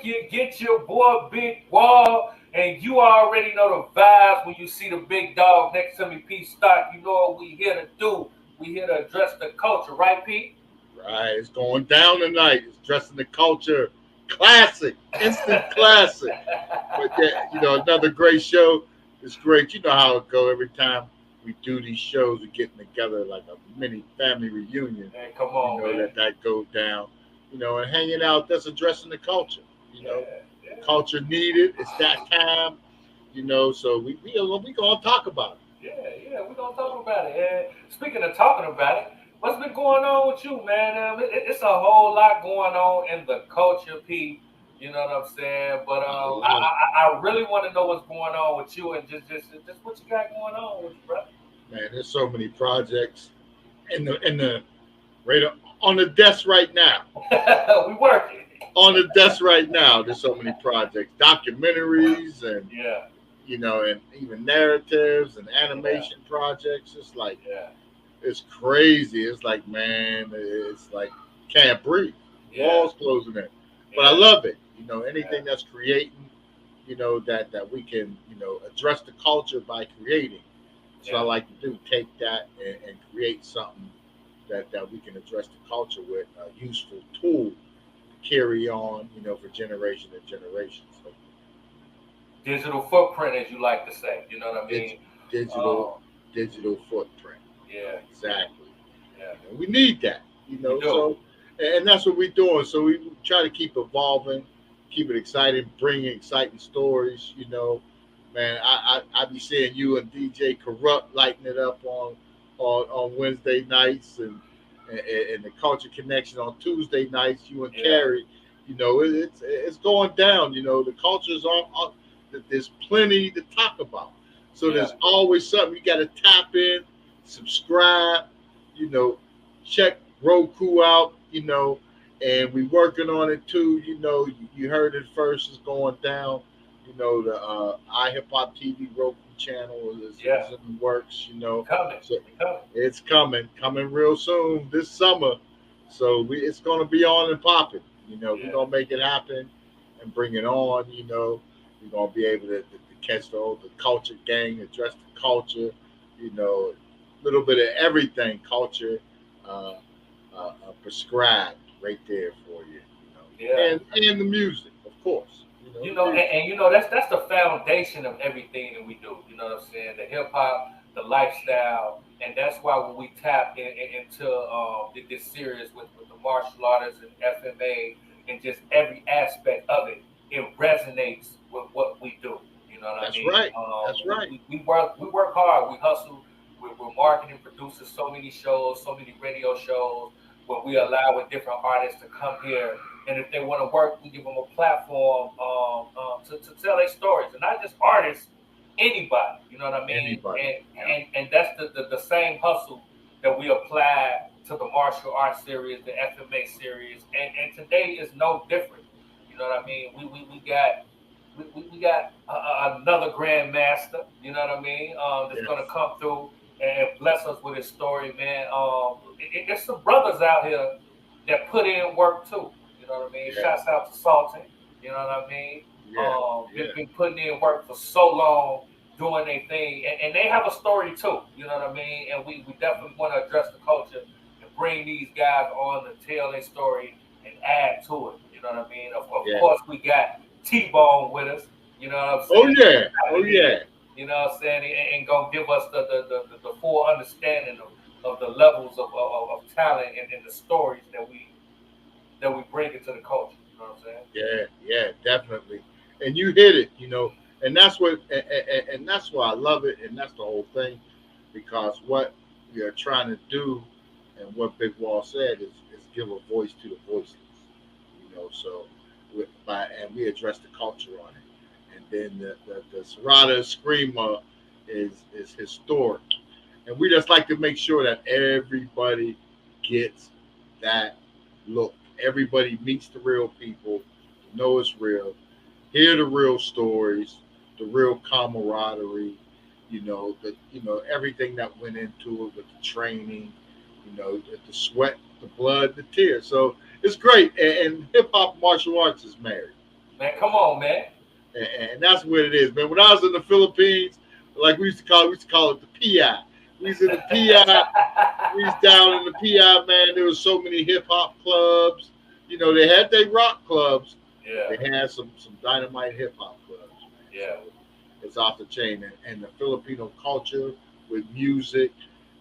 you get your boy Big Wall, and you already know the vibes when you see the big dog next to me, PStock. You know what we here to do. We here to address the culture, right, Pete? Right, it's going down tonight. It's dressing the culture, classic, instant classic. But yeah, another great show. It's great. You know how it go every time we do these shows. We're getting together like a mini family reunion. Man, come on, man. That goes down. And hanging out. That's addressing the culture. Yeah, The yeah, culture needed. It's that time. So we gonna talk about yeah. We're gonna talk about it. And speaking of talking about it, what's been going on with you, man? It's a whole lot going on in the culture, Pete. You know what I'm saying? But it. A lot. I really want to know what's going on with you and just what you got going on with you, brother. Man, there's so many projects in the right on the desk right now. We working. On the desk right now, there's so many projects, documentaries, and Yeah, and even narratives and yeah, animation projects. It's like yeah, it's crazy. It's like, man, it's like can't breathe. yeah, Walls closing in. But I yeah, love it. yeah, Anything that's creating, that we can, address the culture by creating. So I yeah, like to do take that and create something that we can address the culture with a useful tool to carry on, for generation and generation. So digital footprint, as you like to say. You know what I dig- mean? digital Um, digital footprint. yeah, yeah, Exactly. yeah. We need that, We do. so and that's what we're doing. So we try to keep evolving, keep it exciting, bring exciting stories, Man, I be seeing you and DJ Corrupt lighting it up on Wednesday nights and the Culture Connection on Tuesday nights. You and Yeah, Carrie, it's going down. The culture's on. There's plenty to talk about. So yeah, there's always something you got to tap in, subscribe, you know, check Roku out, and we working on it too. You heard it first. It's going down. The iHipHopTV Roku channel is yeah. in the works. We coming. So We coming. it's coming real soon this summer. So it's gonna be on and popping. We're Yeah, gonna make it happen and bring it on. We're gonna be able to catch the culture gang, address the culture. A little bit of everything culture uh, prescribed right there for you. yeah. And the music, of course. The music. And that's the foundation of everything that we do. You know what I'm saying? The hip hop, the lifestyle, and that's why when we tap into this series with the martial artists and FMA and just every aspect of it, it resonates with what we do. You know what I That's mean? right. That's right. We work hard. We hustle. We're marketing producers, so many shows, so many radio shows, where we Yeah. allow with different artists to come here, and if they want to work, we give them a platform to tell their stories, and not just artists, anybody. You know what I mean? Anybody. Yeah. And that's the same hustle that we apply to the martial arts series, the FMA series, and today is no different. You know what I mean? We got another grandmaster. You know what I mean? That's gonna Yes. come through and bless us with his story, man. It's some brothers out here that put in work too. You know what I mean? Yeah. Shouts out to Salton. You know what I mean? Yeah. Yeah. Been putting in work for so long, doing their thing, and they have a story too. You know what I mean? And we definitely want to address the culture and bring these guys on to tell their story and add to it. You know what I mean? Of Yeah. course, we got T-Bone with us. You know what I'm Oh saying? yeah. Oh yeah. You know what I'm saying? And gonna give us the full understanding of the levels of talent and the stories that we bring into the culture. You know what I'm saying? Yeah. Yeah. Definitely. And you hit it. And that's what and that's why I love it. And that's the whole thing, because what we are trying to do, and what Big Wall said is give a voice to the voiceless. So we address the culture on it. And then the Serrata Screamer is historic. And we just like to make sure that everybody gets that look. Everybody meets the real people, know it's real, hear the real stories, the real camaraderie, everything that went into it with the training, the sweat, the blood, the tears. So it's great. And hip hop martial arts is married. Man, come on, man. And that's what it is, man. When I was in the Philippines, like we used to call it the PI. We was in the PI. We was down in the PI, man. There was so many hip hop clubs. You know, they had their rock clubs, but Yeah, they had some dynamite hip hop clubs, man. So yeah. it's off the chain. And the Filipino culture with music,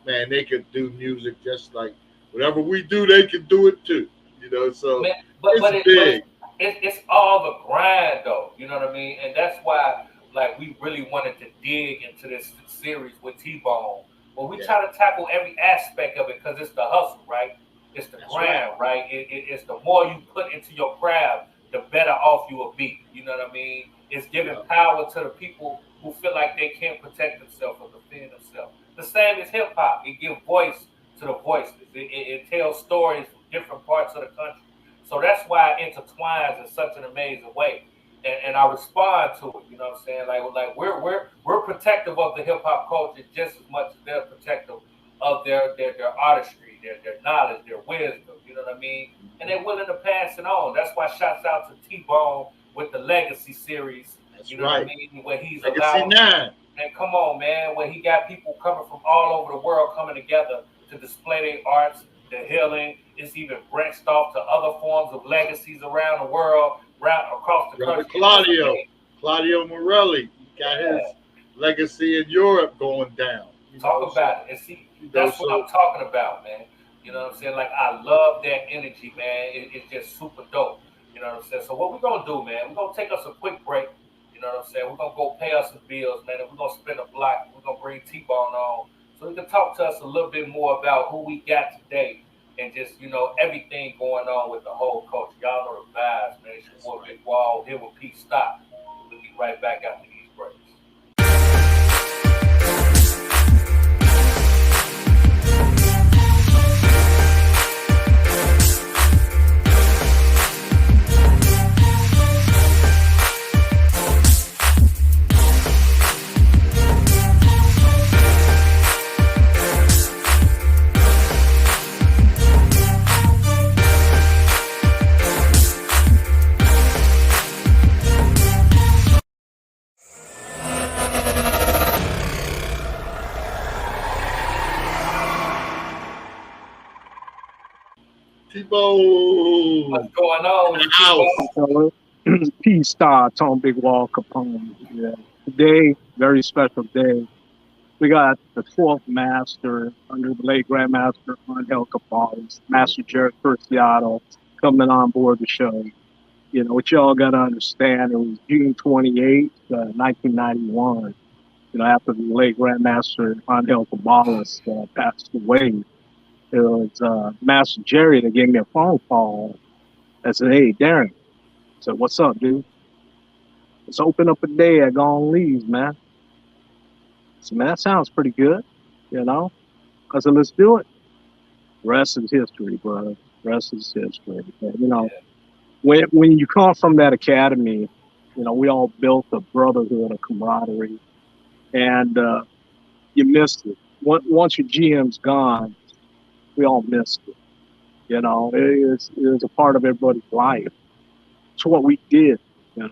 man, they could do music just like whatever we do, they can do it too. You know, so Man, it's but big. it's all the grind though. You know what I mean? And that's why like we really wanted to dig into this series with T Bone. Well, we Yeah, try to tackle every aspect of it because it's the hustle, right? It's the that's right. grind, right? It's the more you put into your craft, the better off you will be. You know what I mean? It's giving Yeah, power to the people who feel like they can't protect themselves or defend themselves. The same as hip hop. It gives voice to the voiceless. It tells stories from different parts of the country. So that's why it intertwines in such an amazing way. And I respond to it. You know what I'm saying? Like we're protective of the hip hop culture just as much as they're protective of their artistry, their knowledge, their wisdom. You know what I mean? And they're willing to pass it on. That's why shouts out to T Bone with the Legacy series. that's You know what I right. mean? Where he's Legacy allowing, Nine. and come on, man, where he got people coming from all over the world coming together to display their arts, their healing. It's even branched off to other forms of legacies around the world, around across the Brother country. It's just amazing. Claudio Morelli, got his Yeah, legacy in Europe going down. talk about it. And see, that's what So I'm talking about, man. You know what I'm saying? Like I love that energy, man. It's just super dope. You know what I'm saying? So what we're gonna do, man? We're gonna take us a quick break. You know what I'm saying? We're gonna go pay us some bills, man, and we're gonna spin a block. We're gonna bring T-Bone on so he can talk to us a little bit more about who we got today and just everything going on with the whole culture. Y'all know the vibes, man. It's your that's boy right. Big Wall here with PStock. We'll be right back after these breaks. What's T-Bone going in on with the you, house. T-Bone? Fellas. P Star, Tone Big Wall Capone. Yeah. Today, very special day. We got the fourth master under the late Grandmaster Angel Cabales, Master Jared Preciado, coming on board the show. You know, what y'all got to understand, it was June 28th, 1991, after the late Grandmaster Angel Cabales passed away. It was Master Jerry that gave me a phone call and said, "Hey, Darren," I said, "What's up, dude? Let's open up a day at Gone Leaves, man." So, man, that sounds pretty good, you know? I said, let's do it. Rest is history, bro. Rest is history. And, Yeah, when you come from that academy, we all built a brotherhood, a camaraderie, and you missed it. Once your GM's gone, we all missed it. It is a part of everybody's life. It's what we did, you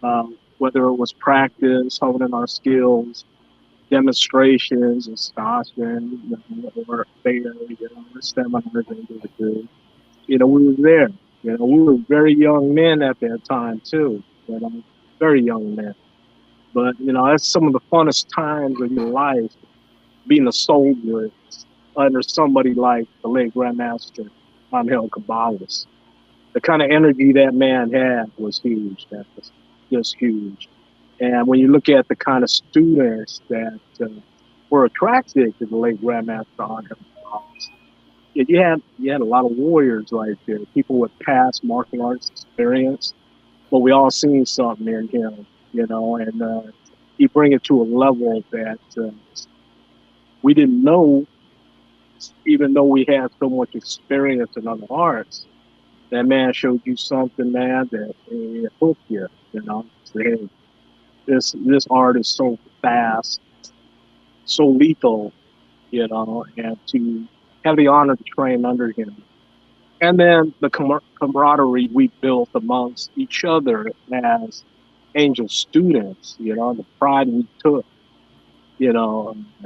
know, whether it was practice, honing our skills, demonstrations and Stockton, or fair, seminars they would do. We were there. We were very young men at that time too. Very young men. But that's some of the funnest times of your life, being a soldier under somebody like the late Grandmaster Angel Cabales. The kind of energy that man had was huge. That was just huge. And when you look at the kind of students that were attracted to the late Grandmaster Angel Cabales, you had a lot of warriors right there, people with past martial arts experience, but we all seen something in him, and he bring it to a level that we didn't know, even though we had so much experience in other arts. That man showed you something, man, that hooked you, Say, hey, this art is so fast, so lethal, and to have the honor to train under him, And then the camaraderie we built amongst each other as Angel students, the pride we took, doing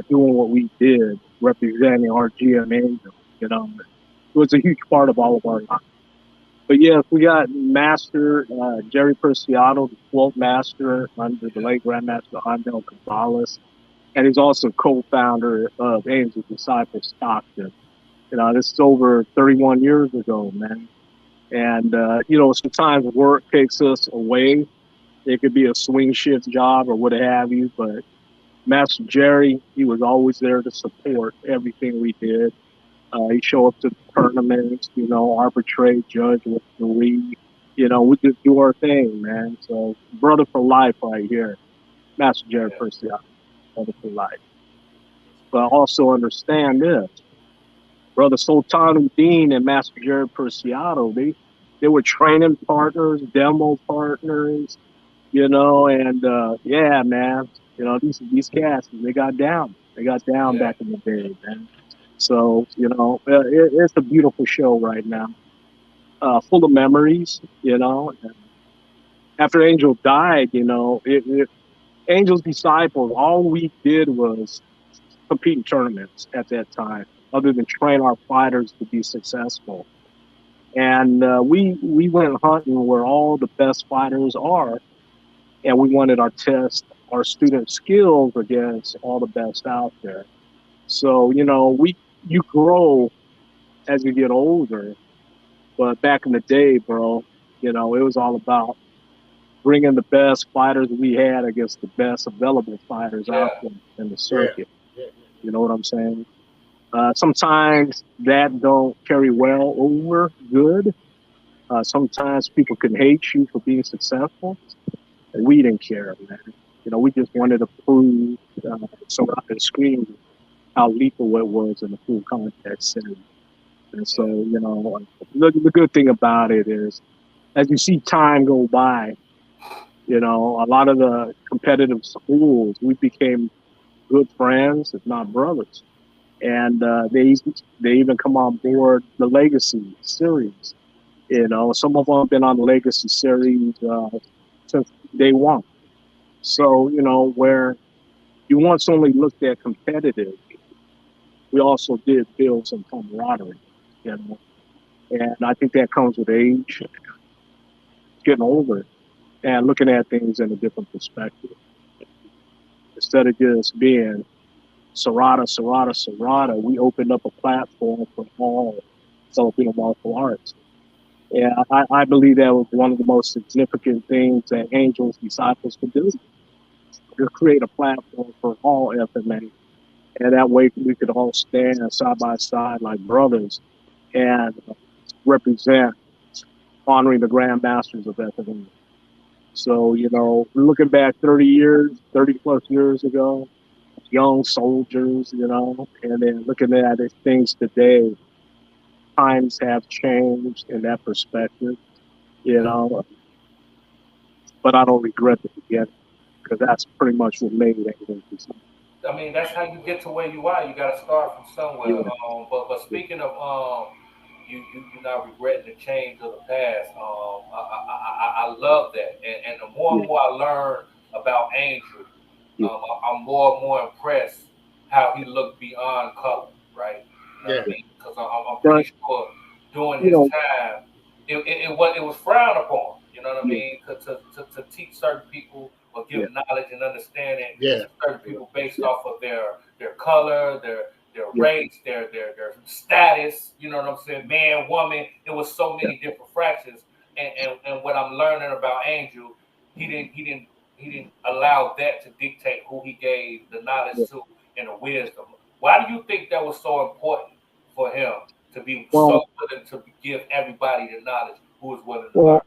what we did, representing our GM Angel, it was a huge part of all of our lives. But yes, we got Master Jerry Preciado, the 12th Master under the late Grandmaster Angel Cabales, and he's also co-founder of Angel Disciple Stockton. This is over 31 years ago, man. And, sometimes work takes us away. It could be a swing shift job or what have you, but Master Jerry, he was always there to support everything we did. He showed up to the tournaments, arbitrate, judge, referee. We just do our thing, man. So, brother for life right here. Master Jerry Preciado, brother for life. But also understand this. Brother Sultan Uddin and Master Jerry Preciado, they were training partners, demo partners, and yeah, man, these cats, they got down. They got down back in the day, man. So, it's a beautiful show right now, full of memories, After Angel died, Angel's Disciples, all we did was compete in tournaments at that time, other than train our fighters to be successful. And we went hunting where all the best fighters are, and we wanted our student skills against all the best out there. So, you grow as you get older, but back in the day, bro, it was all about bringing the best fighters we had against the best available fighters out there in the circuit. You know what I'm saying? Sometimes that don't carry well over good. Sometimes people can hate you for being successful. And we didn't care, man. We just wanted to prove so I could scream how lethal it was in the full contact setting. And so, the good thing about it is, as you see time go by, a lot of the competitive schools, we became good friends, if not brothers. And they even come on board the Legacy series. Some of them have been on the Legacy series since day one. So, where you once only looked at competitive, we also did build some camaraderie, And I think that comes with age, getting older, and looking at things in a different perspective. Instead of just being Serrata, we opened up a platform for all Filipino martial arts. And I believe that was one of the most significant things that Angel's Disciples could do. To create a platform for all FMA. And that way we could all stand side by side like brothers and represent honoring the Grand Masters of FMA. So, looking back 30 plus years ago, young soldiers, and then looking at things today, times have changed in that perspective, but I don't regret the beginning because that's pretty much what made it. I mean, that's how you get to where you are. You got to start from somewhere. Yeah. But speaking of you not regretting the change of the past. I love that, and the more and more I learn about Angel, I'm more and more impressed how he looked beyond color, right? You know what I mean? Because I'm pretty sure during his time, it was frowned upon. You know what I mean? To teach certain people or give knowledge and understanding to certain people based off of their color, their race, their status, you know what I'm saying, man, woman. It was so many different fractions. And what I'm learning about Angel, he didn't allow that to dictate who he gave the knowledge to and the wisdom. Why do you think that was so important for him to be so willing to give everybody the knowledge who was willing to learn?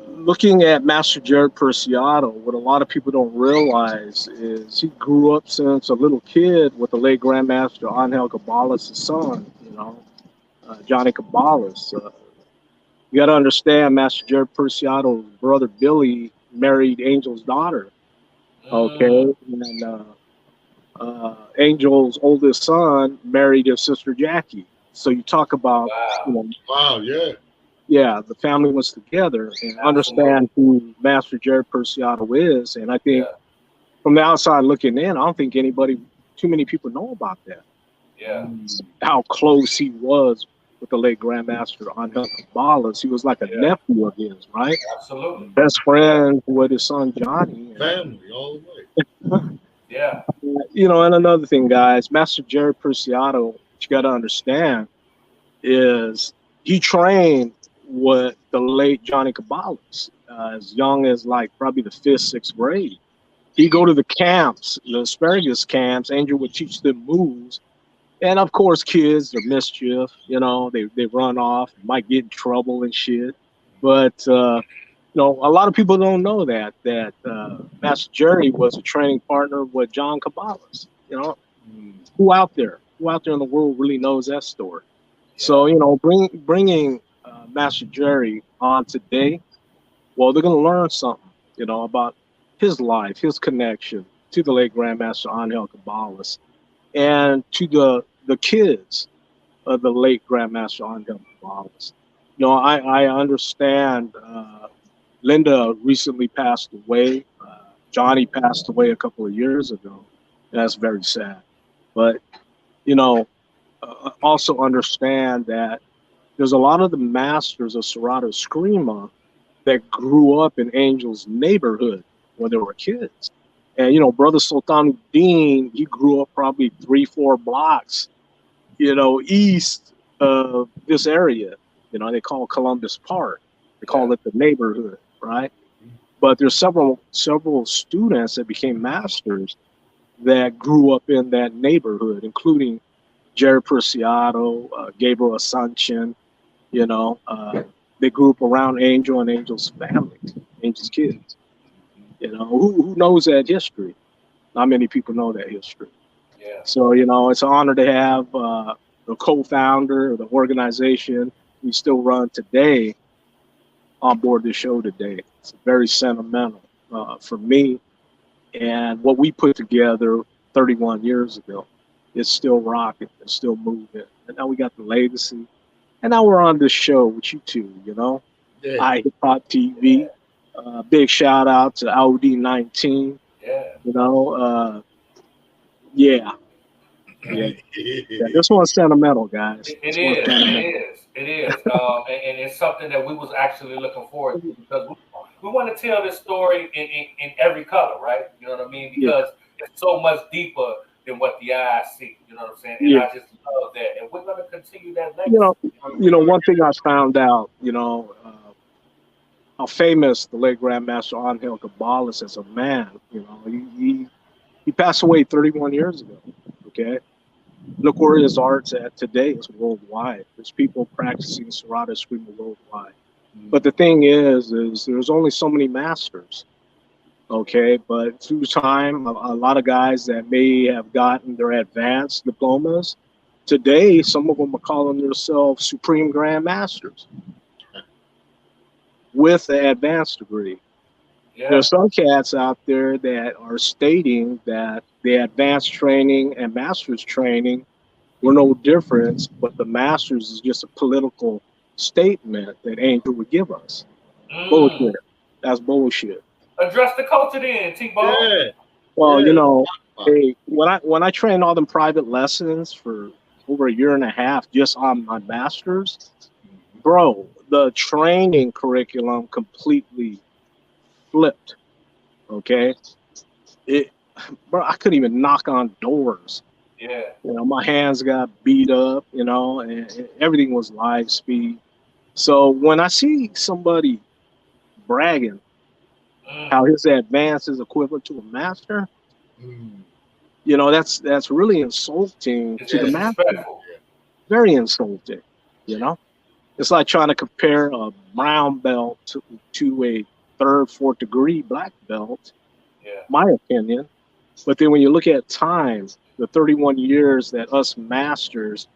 Looking at Master Jerry Preciado, what a lot of people don't realize is he grew up since a little kid with the late Grandmaster Angel Cabales' son, Johnny Cabales. You got to understand, Master Jerry Preciado's brother Billy married Angel's daughter. Okay, and Angel's oldest son married his sister Jackie. So you talk about, you Wow. know, Wow, yeah. yeah, the family was together and Absolutely. understand who Master Jerry Preciado is. And I think Yeah. from the outside looking in, I don't think too many people know about that. Yeah. How close he was with the late Grandmaster Angel Cabales. He was like a Yeah. nephew of his, right? Absolutely. Best Yeah. friend with his son Johnny. Family all the way. Yeah. You know, and another thing, guys, Master Jerry Preciado, what you got to understand is he trained with the late Johnny Cabales as young as like probably the fifth, sixth grade. He'd go to the camps, the asparagus camps. Angel would teach them moves. And of course, kids are mischief. You know, they run off, might get in trouble and shit. But you know, a lot of people don't know that Master Jerry was a training partner with John Cabales. You know, who out there in the world really knows that story? So Yeah. you know, bringing Master Jerry on today, well, they're gonna learn something. You know, about his life, his connection to the late Grandmaster Angel Cabales, and to the kids of the late Grandmaster Angel Cabales. You know, I understand. Linda recently passed away. Johnny passed away a couple of years ago. That's very sad. But you know, also understand that there's a lot of the masters of Serrata Screama that grew up in Angel's neighborhood when they were kids. And you know, Brother Sultanuddin, he grew up probably 3, 4 blocks, you know, east of this area. You know, they call Columbus Park. They Yeah. call it the neighborhood, right? But there's several students that became masters that grew up in that neighborhood, including Jerry Preciado, Gabriel Asuncion. You know, they grew up around Angel and Angel's family, Angel's kids. You know, who knows that history? Not many people know that history. Yeah. So, you know, it's an honor to have the co-founder of the organization we still run today on board the show today. It's very sentimental for me, and what we put together 31 years ago is still rocking, it's still moving. And now we got the legacy, and now we're on this show with you two, you know, Yeah. iHipHopTV. Big shout out to Audi 19, Yeah. you know, yeah, yeah. Yeah, this one's sentimental, guys. It This one's is. It sentimental. is. It is. And it's something that we was actually looking forward to because we want to tell this story in every color, right? You know what I mean? Yeah, Because it's so much deeper than what the eyes see. You know what I'm saying? And yeah. I just love that. And we're going to continue that You legacy. know, one thing I found out, you know, how famous the late Grandmaster Angel Cabales as a man. You know, he passed away 31 years ago. Okay, look where his art's at today. It's worldwide. There's people practicing Serrata Screama worldwide. But the thing is there's only so many masters. Okay, but through time, a lot of guys that may have gotten their advanced diplomas, today some of them are calling themselves Supreme Grandmasters with an advanced degree. Yeah. There's some cats out there that are stating that the advanced training and master's training were no difference, but the master's is just a political statement that Angel would give us. Mm. Bullshit. That's bullshit. Address the culture then, T-Bone. Yeah. Well, you Yeah. know, Wow. hey, when I trained all them private lessons for over a year and a half just on my master's, bro, the training curriculum completely flipped. Okay, it, bro, I couldn't even knock on doors. Yeah. You know, my hands got beat up. You know, and everything was live speed. So when I see somebody bragging Mm. how his advance is equivalent to a master, Mm. you know, that's really insulting It's to the Yeah. master. disrespectful. Very insulting. You know, it's like trying to compare a brown belt to a third, fourth degree black belt. Yeah. My opinion. But then when you look at time, the 31 years that us masters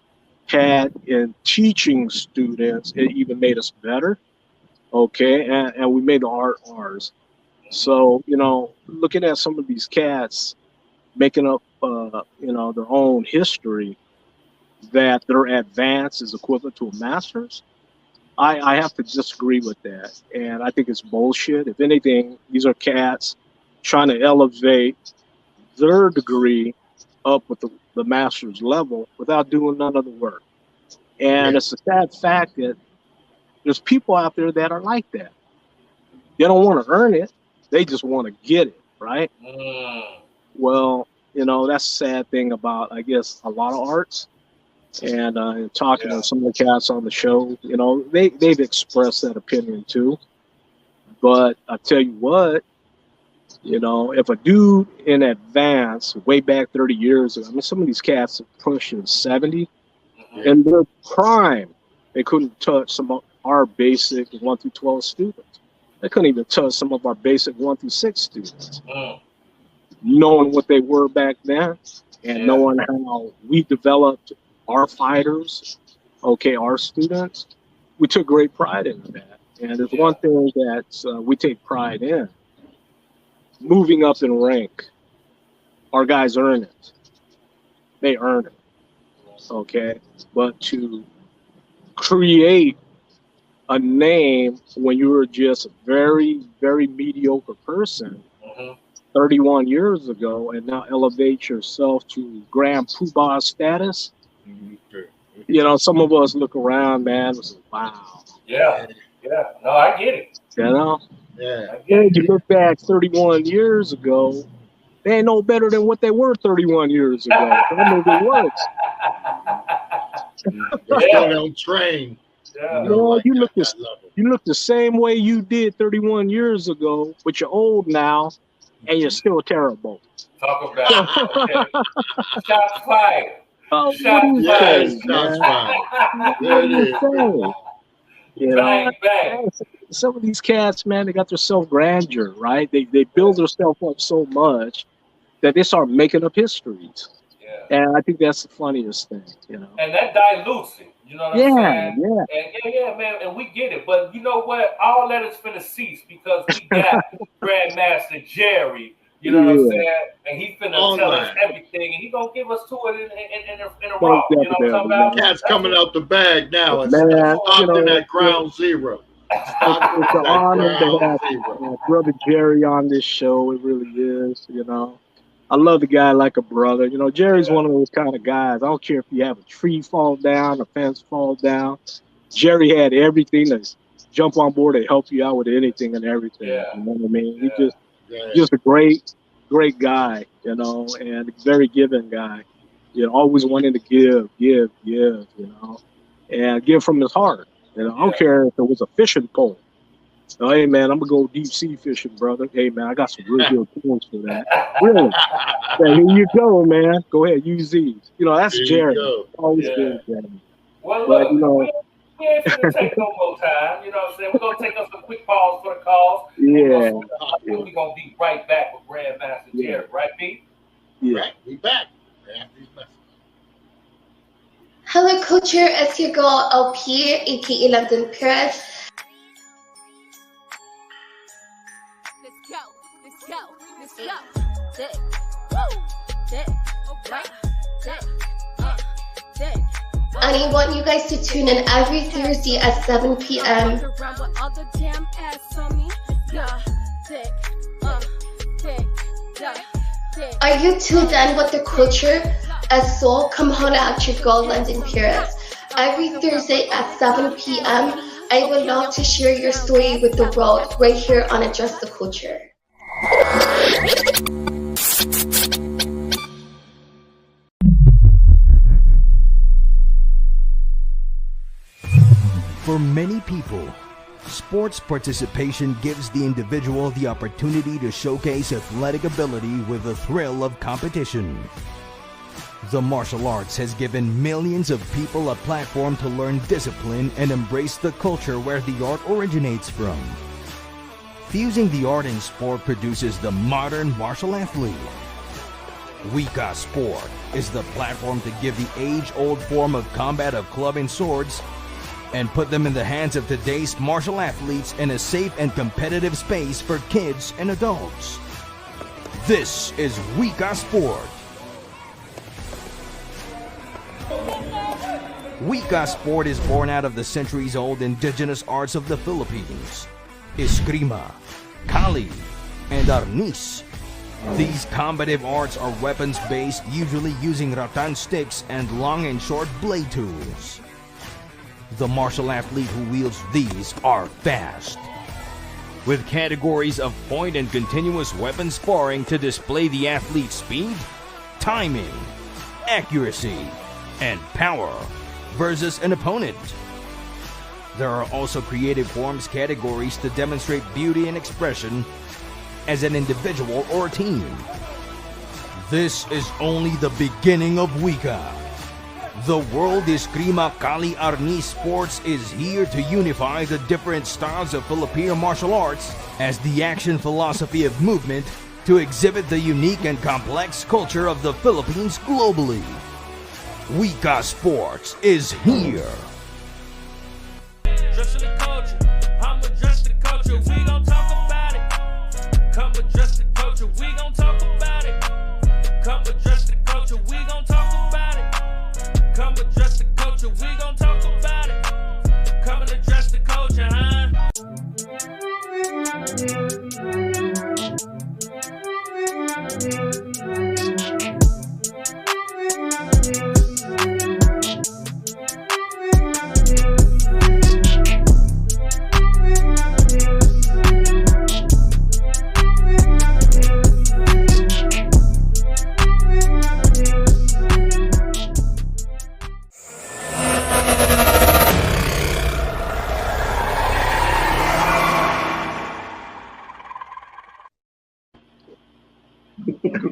had in teaching students, it even made us better. Okay. And we made the art ours. Mm-hmm. So, you know, looking at some of these cats making up, you know, their own history, that their advance is equivalent to a master's, I have to disagree with that. And I think it's bullshit. If anything, these are cats trying to elevate their degree up with the master's level without doing none of the work. And it's a sad fact that there's people out there that are like that. They don't want to earn it. They just want to get it, right? Well, you know, that's the sad thing about, I guess, a lot of arts. And talking to some of the cats on the show, you know, they've expressed that opinion too. But I tell you what, you know, if a dude in advance, way back 30 years ago, I mean, some of these cats are pushing 70, in their prime, they couldn't touch some of our basic 1 through 12 students. They couldn't even touch some of our basic 1 through 6 students. Knowing what they were back then and knowing how we developed our fighters, okay, our students, we took great pride in that. And there's one thing that we take pride in, moving up in rank. Our guys earn it. They earn it, okay? But to create a name when you were just a very, very mediocre person 31 years ago and now elevate yourself to Grand Poobah status, you know, some of us look around, man, and say, wow. Yeah. No, I get it. You know? Yeah. You look back 31 years ago, they ain't no better than what they were 31 years ago. That movie works. They still don't train. Yeah. You know, like you at look that level. you look the same way you did 31 years ago, but you're old now, and you're still terrible. Talk about it. Okay. Shots fired. Oh, Shots what do you Yes, say, that's man? fine. There What it do you is. say? You know, Bang, bang. some of these cats, man, they got their self-grandeur, right? They build themselves up so much that they start making up histories. Yeah. And I think that's the funniest thing, you know. And that dilutes it. You know what I'm saying? And yeah, man, and we get it. But you know what? All that is finna cease because we got Grandmaster Jerry. You know what I'm saying? And he finna tell us everything, and he gonna give us to it in a raw. You know what I'm talking about? Cat's coming out the bag now. It's Man, Stockton at ground zero. It's an honor to have Brother Jerry on this show. It really is, you know. I love the guy like a brother. You know, Jerry's one of those kind of guys. I don't care if you have a tree fall down, a fence fall down. Jerry had everything to jump on board and help you out with anything and everything. Yeah. You know what I mean? Yeah. He's just a great guy, you know, and very giving guy. You know, always wanting to give, you know, and give from his heart. You know, I don't care if it was a fishing pole. So, hey, man, I'm going to go deep sea fishing, brother. Hey, man, I got some real good tools for that. Really. Yeah, here you go, man. Go ahead, use these. You know, that's Jerry. Always been Jerry. Well, But, look, you know, we ain't finna take no more time. You know what I'm saying? We're going to take us a quick pause for the calls. yeah. We're going to be right back with Grandmaster Jerry. Right, Pete? Yeah. Right, we back. After these messages. Hello, culture. It's your girl LP, aka London Perez. Let's go. Dick. Dick. Right. Dick. And I want you guys to tune in every Thursday at 7 p.m. Are you tuned in with the culture? As soul, come holler at your girl London Perez. Every Thursday at 7 p.m. I would love to share your story with the world right here on Address the Culture. For many people, sports participation gives the individual the opportunity to showcase athletic ability with the thrill of competition. The martial arts has given millions of people a platform to learn discipline and embrace the culture where the art originates from. Fusing the art and sport produces the modern martial athlete. Wika Sport is the platform to give the age-old form of combat of club and swords and put them in the hands of today's martial athletes in a safe and competitive space for kids and adults. This is Wika Sport. Wika sport is born out of the centuries-old indigenous arts of the Philippines, eskrima, kali, and arnis. These combative arts are weapons-based, usually using rattan sticks and long and short blade tools. The martial athlete who wields these are fast, with categories of point and continuous weapon sparring to display the athlete's speed, timing, accuracy, and power versus an opponent. There are also creative forms categories to demonstrate beauty and expression as an individual or team. This is only the beginning of Wika. The World Eskrima Kali Arnis Sports is here to unify the different styles of Filipino martial arts as the action philosophy of movement to exhibit the unique and complex culture of the Philippines globally. Wika Sports is here. Dress the culture, I'm address the culture, we gon' talk about it. Come address the culture, we gon' talk about it. Come address the culture, we gon' talk about it. Come address the culture, we gon' talk about it. Come and address the culture, huh?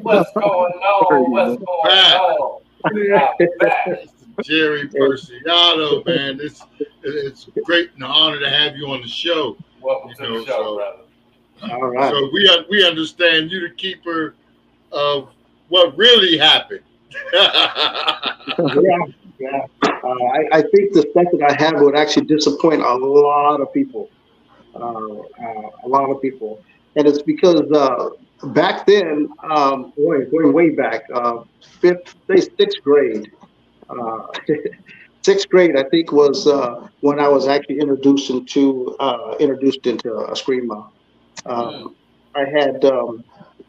What's going on? What's going on? Jerry Preciado, man. It's great and an honor to have you on the show. Welcome to the show, brother. All right. So we understand you the keeper of what really happened. Yeah. I think the stuff that I have would actually disappoint a lot of people. And it's because back then, going way back, sixth grade. Sixth grade, I think, was when I was actually introduced into Eskrima. I had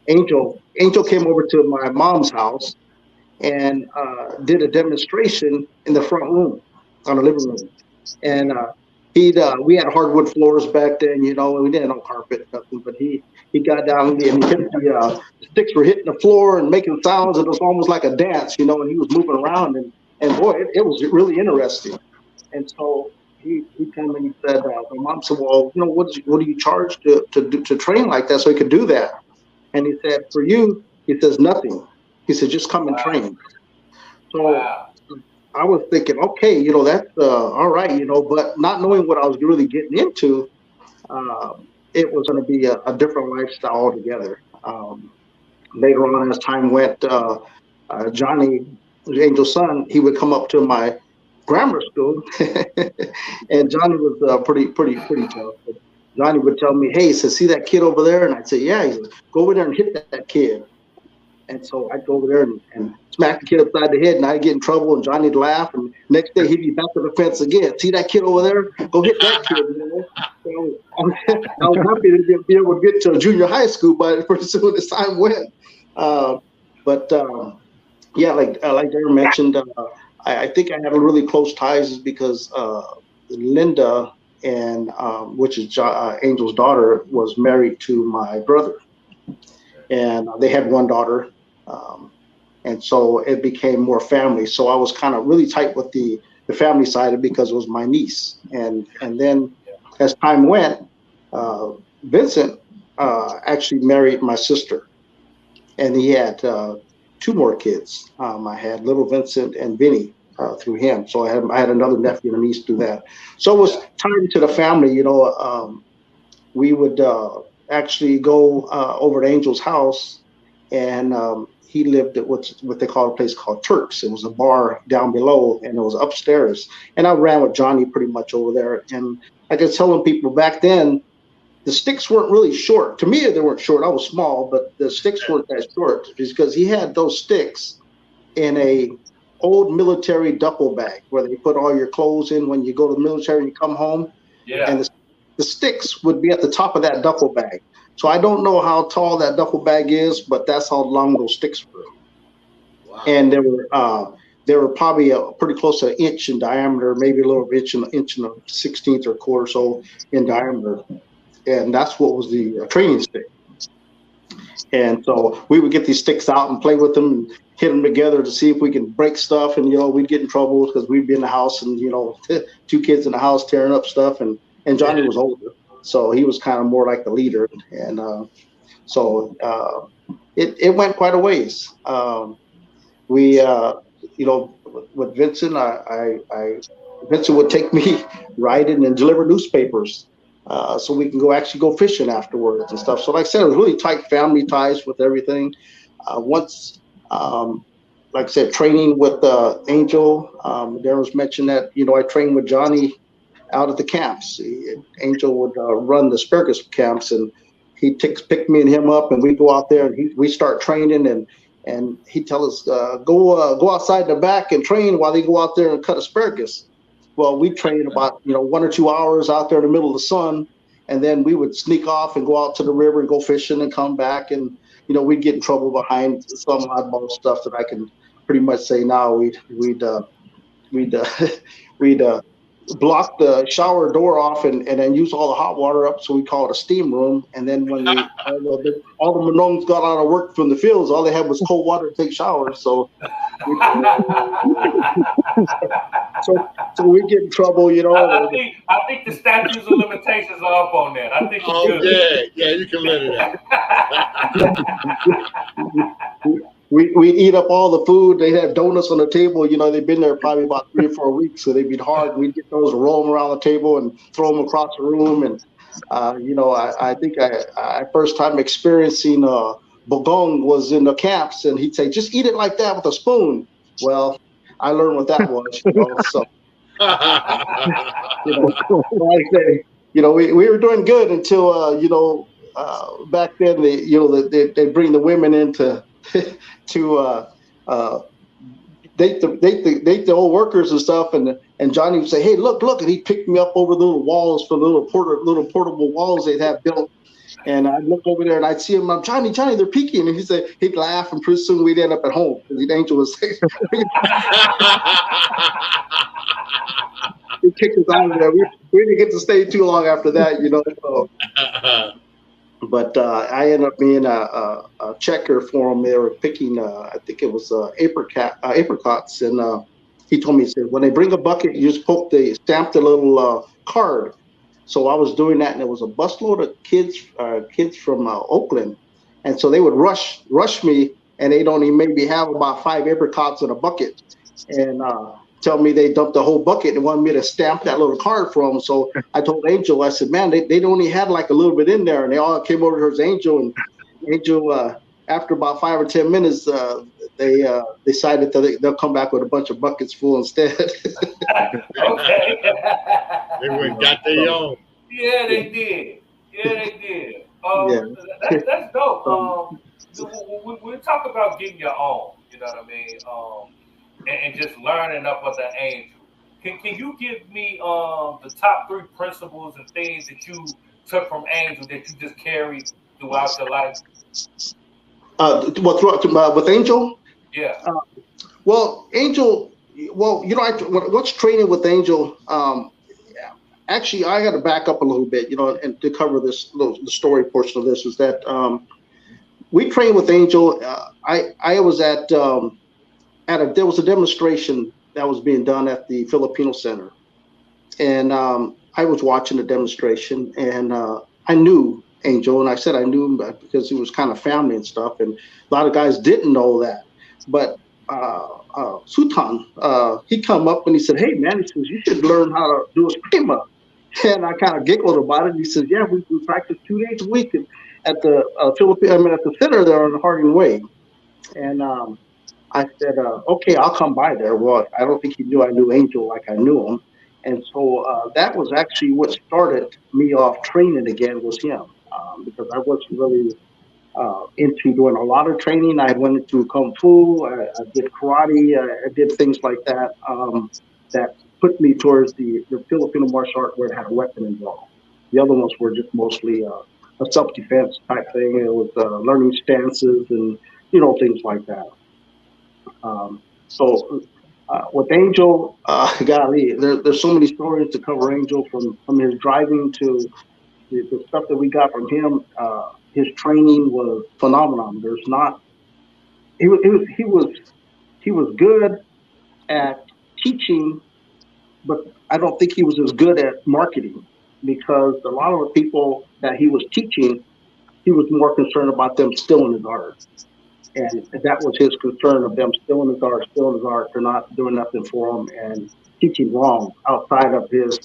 Angel came over to my mom's house and did a demonstration in the front room, on the living room. And we had hardwood floors back then, you know, and we didn't have no carpet, nothing. But he got down and he hit the sticks were hitting the floor and making sounds. It was almost like a dance, you know, and he was moving around and boy, it was really interesting. And so he came and he said, my mom said, well, you know, what do you charge to train like that so he could do that? And he said, for you, he says, nothing. He said, just come and train. So I was thinking, okay, you know, that's all right, you know, but not knowing what I was really getting into, it was going to be a different lifestyle altogether. Later on, as time went, Johnny, Angel's son, he would come up to my grammar school, and Johnny was pretty tough. But Johnny would tell me, hey, he says, see that kid over there? And I'd say, yeah. He says, go over there and hit that kid. And so I'd go over there and smack the kid upside the head, and I'd get in trouble, and Johnny'd laugh, and next day he'd be back to the fence again. See that kid over there? Go hit that kid. You know? So I was happy to be able to get to junior high school, but pretty soon as time went. Yeah, like Darren mentioned, I think I have a really close ties because Linda, and which is Angel's daughter, was married to my brother, and they had one daughter. And so it became more family. So I was kind of really tight with the family side because it was my niece. And then as time went, Vincent actually married my sister, and he had two more kids. I had little Vincent and Vinny through him. So I had another nephew and a niece through that. So it was tied to the family. You know, we would actually go over to Angel's house, and he lived at what they call a place called Turks. It was a bar down below, and it was upstairs. And I ran with Johnny pretty much over there. And like I was telling people back then, the sticks weren't really short. To me, they weren't short. I was small, but the sticks weren't that short because he had those sticks in a old military duffel bag where they put all your clothes in when you go to the military and you come home. Yeah. And the sticks would be at the top of that duffel bag. So I don't know how tall that duffel bag is, but that's how long those sticks were. Wow. And they were probably pretty close to an inch in diameter, maybe a little inch and a 16th or quarter so in diameter. And that's what was the training stick. And so we would get these sticks out and play with them and hit them together to see if we can break stuff. And, we'd get in trouble because we'd be in the house and, two kids in the house tearing up stuff. And Johnny was older, so he was kind of more like the leader. And so it went quite a ways. We, with Vincent, Vincent would take me riding and deliver newspapers. So we can actually go fishing afterwards and stuff. So like I said, it was really tight family ties with everything. Once, like I said, training with Angel, Daryl's mentioned that, I trained with Johnny out at the camps. Angel would run the asparagus camps, and he'd pick me and him up, and we go out there and we start training, and he'd tell us, go outside in the back and train while they go out there and cut asparagus. Well, we trained about 1 or 2 hours out there in the middle of the sun, and then we would sneak off and go out to the river and go fishing and come back, and we'd get in trouble behind some oddball stuff that I can pretty much say now. We'd block the shower door off and then use all the hot water up, so we call it a steam room. And then when all the Manones got out of work from the fields, all they had was cold water to take showers. So so we get in trouble, I think the statutes of limitations are up on that. I think you're good. Yeah, you can let it out. We eat up all the food. They'd have donuts on the table. They'd been there probably about 3 or 4 weeks, so they'd be hard. We'd get those, roll them around the table and throw them across the room. And, I think I first time experiencing bogong was in the camps, and he'd say, just eat it like that with a spoon. Well, I learned what that was. So, like I say, we were doing good until, back then, they bring the women in to date the old workers and stuff, and Johnny would say, "Hey, look," and he picked me up over the little walls, for little portable walls they'd have built, and I'd look over there and I'd see him. I'm Johnny, they're peeking, and he'd laugh, and pretty soon we'd end up at home because the Angel was saying, he kicked us out of there. We didn't get to stay too long after that, So. But I ended up being a checker for them. They were picking, I think it was apricots, and he told me, he said, when they bring a bucket, you just stamp the little card. So I was doing that, and it was a busload of kids from Oakland, and so they would rush me, and they'd only maybe have about 5 apricots in a bucket, and tell me they dumped the whole bucket and wanted me to stamp that little card for them. So I told Angel, I said, man, they only had like a little bit in there, and they all came over towards Angel, and Angel, after about 5 or 10 minutes, they decided that they'll come back with a bunch of buckets full instead. Okay. They went and got their own. Yeah, they did. That's dope. We talk about getting your own, you know what I mean? And just learning up of the Angel. Can you give me the top 3 principles and things that you took from Angel that you just carried throughout your life? With Angel? Yeah. Angel. What's training with Angel? Actually, I got to back up a little bit, and to cover the story portion of this is that we trained with Angel. I was there was a demonstration that was being done at the Filipino Center, and I was watching the demonstration, and I knew Angel, and I said I knew him because he was kind of family and stuff, and a lot of guys didn't know that, but Sultan, he come up and he said, "Hey man," he says, "you should learn how to do a screamer." And I kind of giggled about it. He says, "Yeah, we practice 2 days a week at the at the center there on the Harding Way." And I said, "Okay, I'll come by there." Well, I don't think he knew I knew Angel like I knew him, and so that was actually what started me off training again was him, because I wasn't really into doing a lot of training. I went into kung fu. I did karate. I did things like that that put me towards the Filipino martial art where it had a weapon involved. The other ones were just mostly a self-defense type thing. It was learning stances and things like that. So with Angel, golly, there's so many stories to cover Angel from his driving to the stuff that we got from him. His training was phenomenal. There's not he was good at teaching, but I don't think he was as good at marketing because a lot of the people that he was teaching, he was more concerned about them stealing his art. And that was his concern of them stealing his art, for not doing nothing for him and teaching wrong outside of his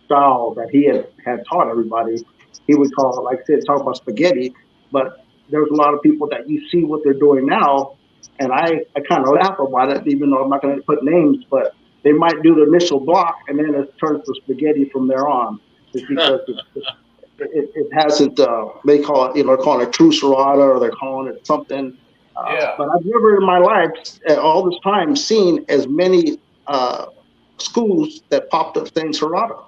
style that he had taught everybody. He would call, like I said, talk about spaghetti, but there's a lot of people that you see what they're doing now, and I kind of laugh about it, even though I'm not going to put names, but they might do the initial block, and then it turns to spaghetti from there on. It's because it hasn't, they call it, they're calling it true serrata, or they're calling it something. But I've never in my life, all this time, seen as many schools that popped up saying serrata.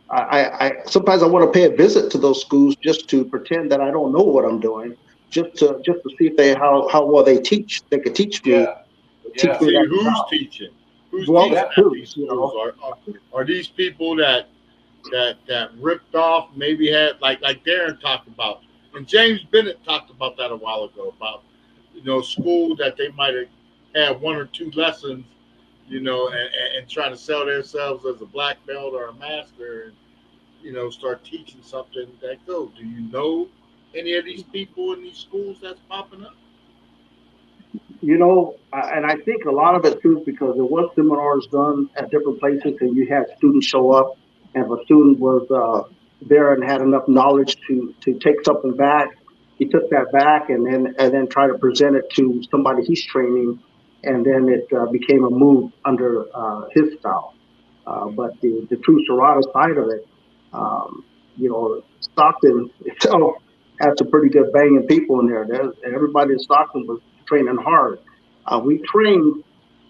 I sometimes I want to pay a visit to those schools just to pretend that I don't know what I'm doing, just to see if how well they teach. They could teach me. Teach me who's teaching. Who's teaching at these schools? Are these people that ripped off? Maybe had like Darren talked about, and James Bennett talked about that a while ago about school that they might have had one or two lessons. And trying to sell themselves as a black belt or a master, and start teaching something that goes. Do you know any of these people in these schools that's popping up? And I think a lot of it too, because there was seminars done at different places, and you had students show up, and if a student was there and had enough knowledge to take something back, he took that back and then try to present it to somebody he's training. And then it became a move under his style. But the true serrata side of it, Stockton itself had some pretty good banging people in there. Everybody in Stockton was training hard. We trained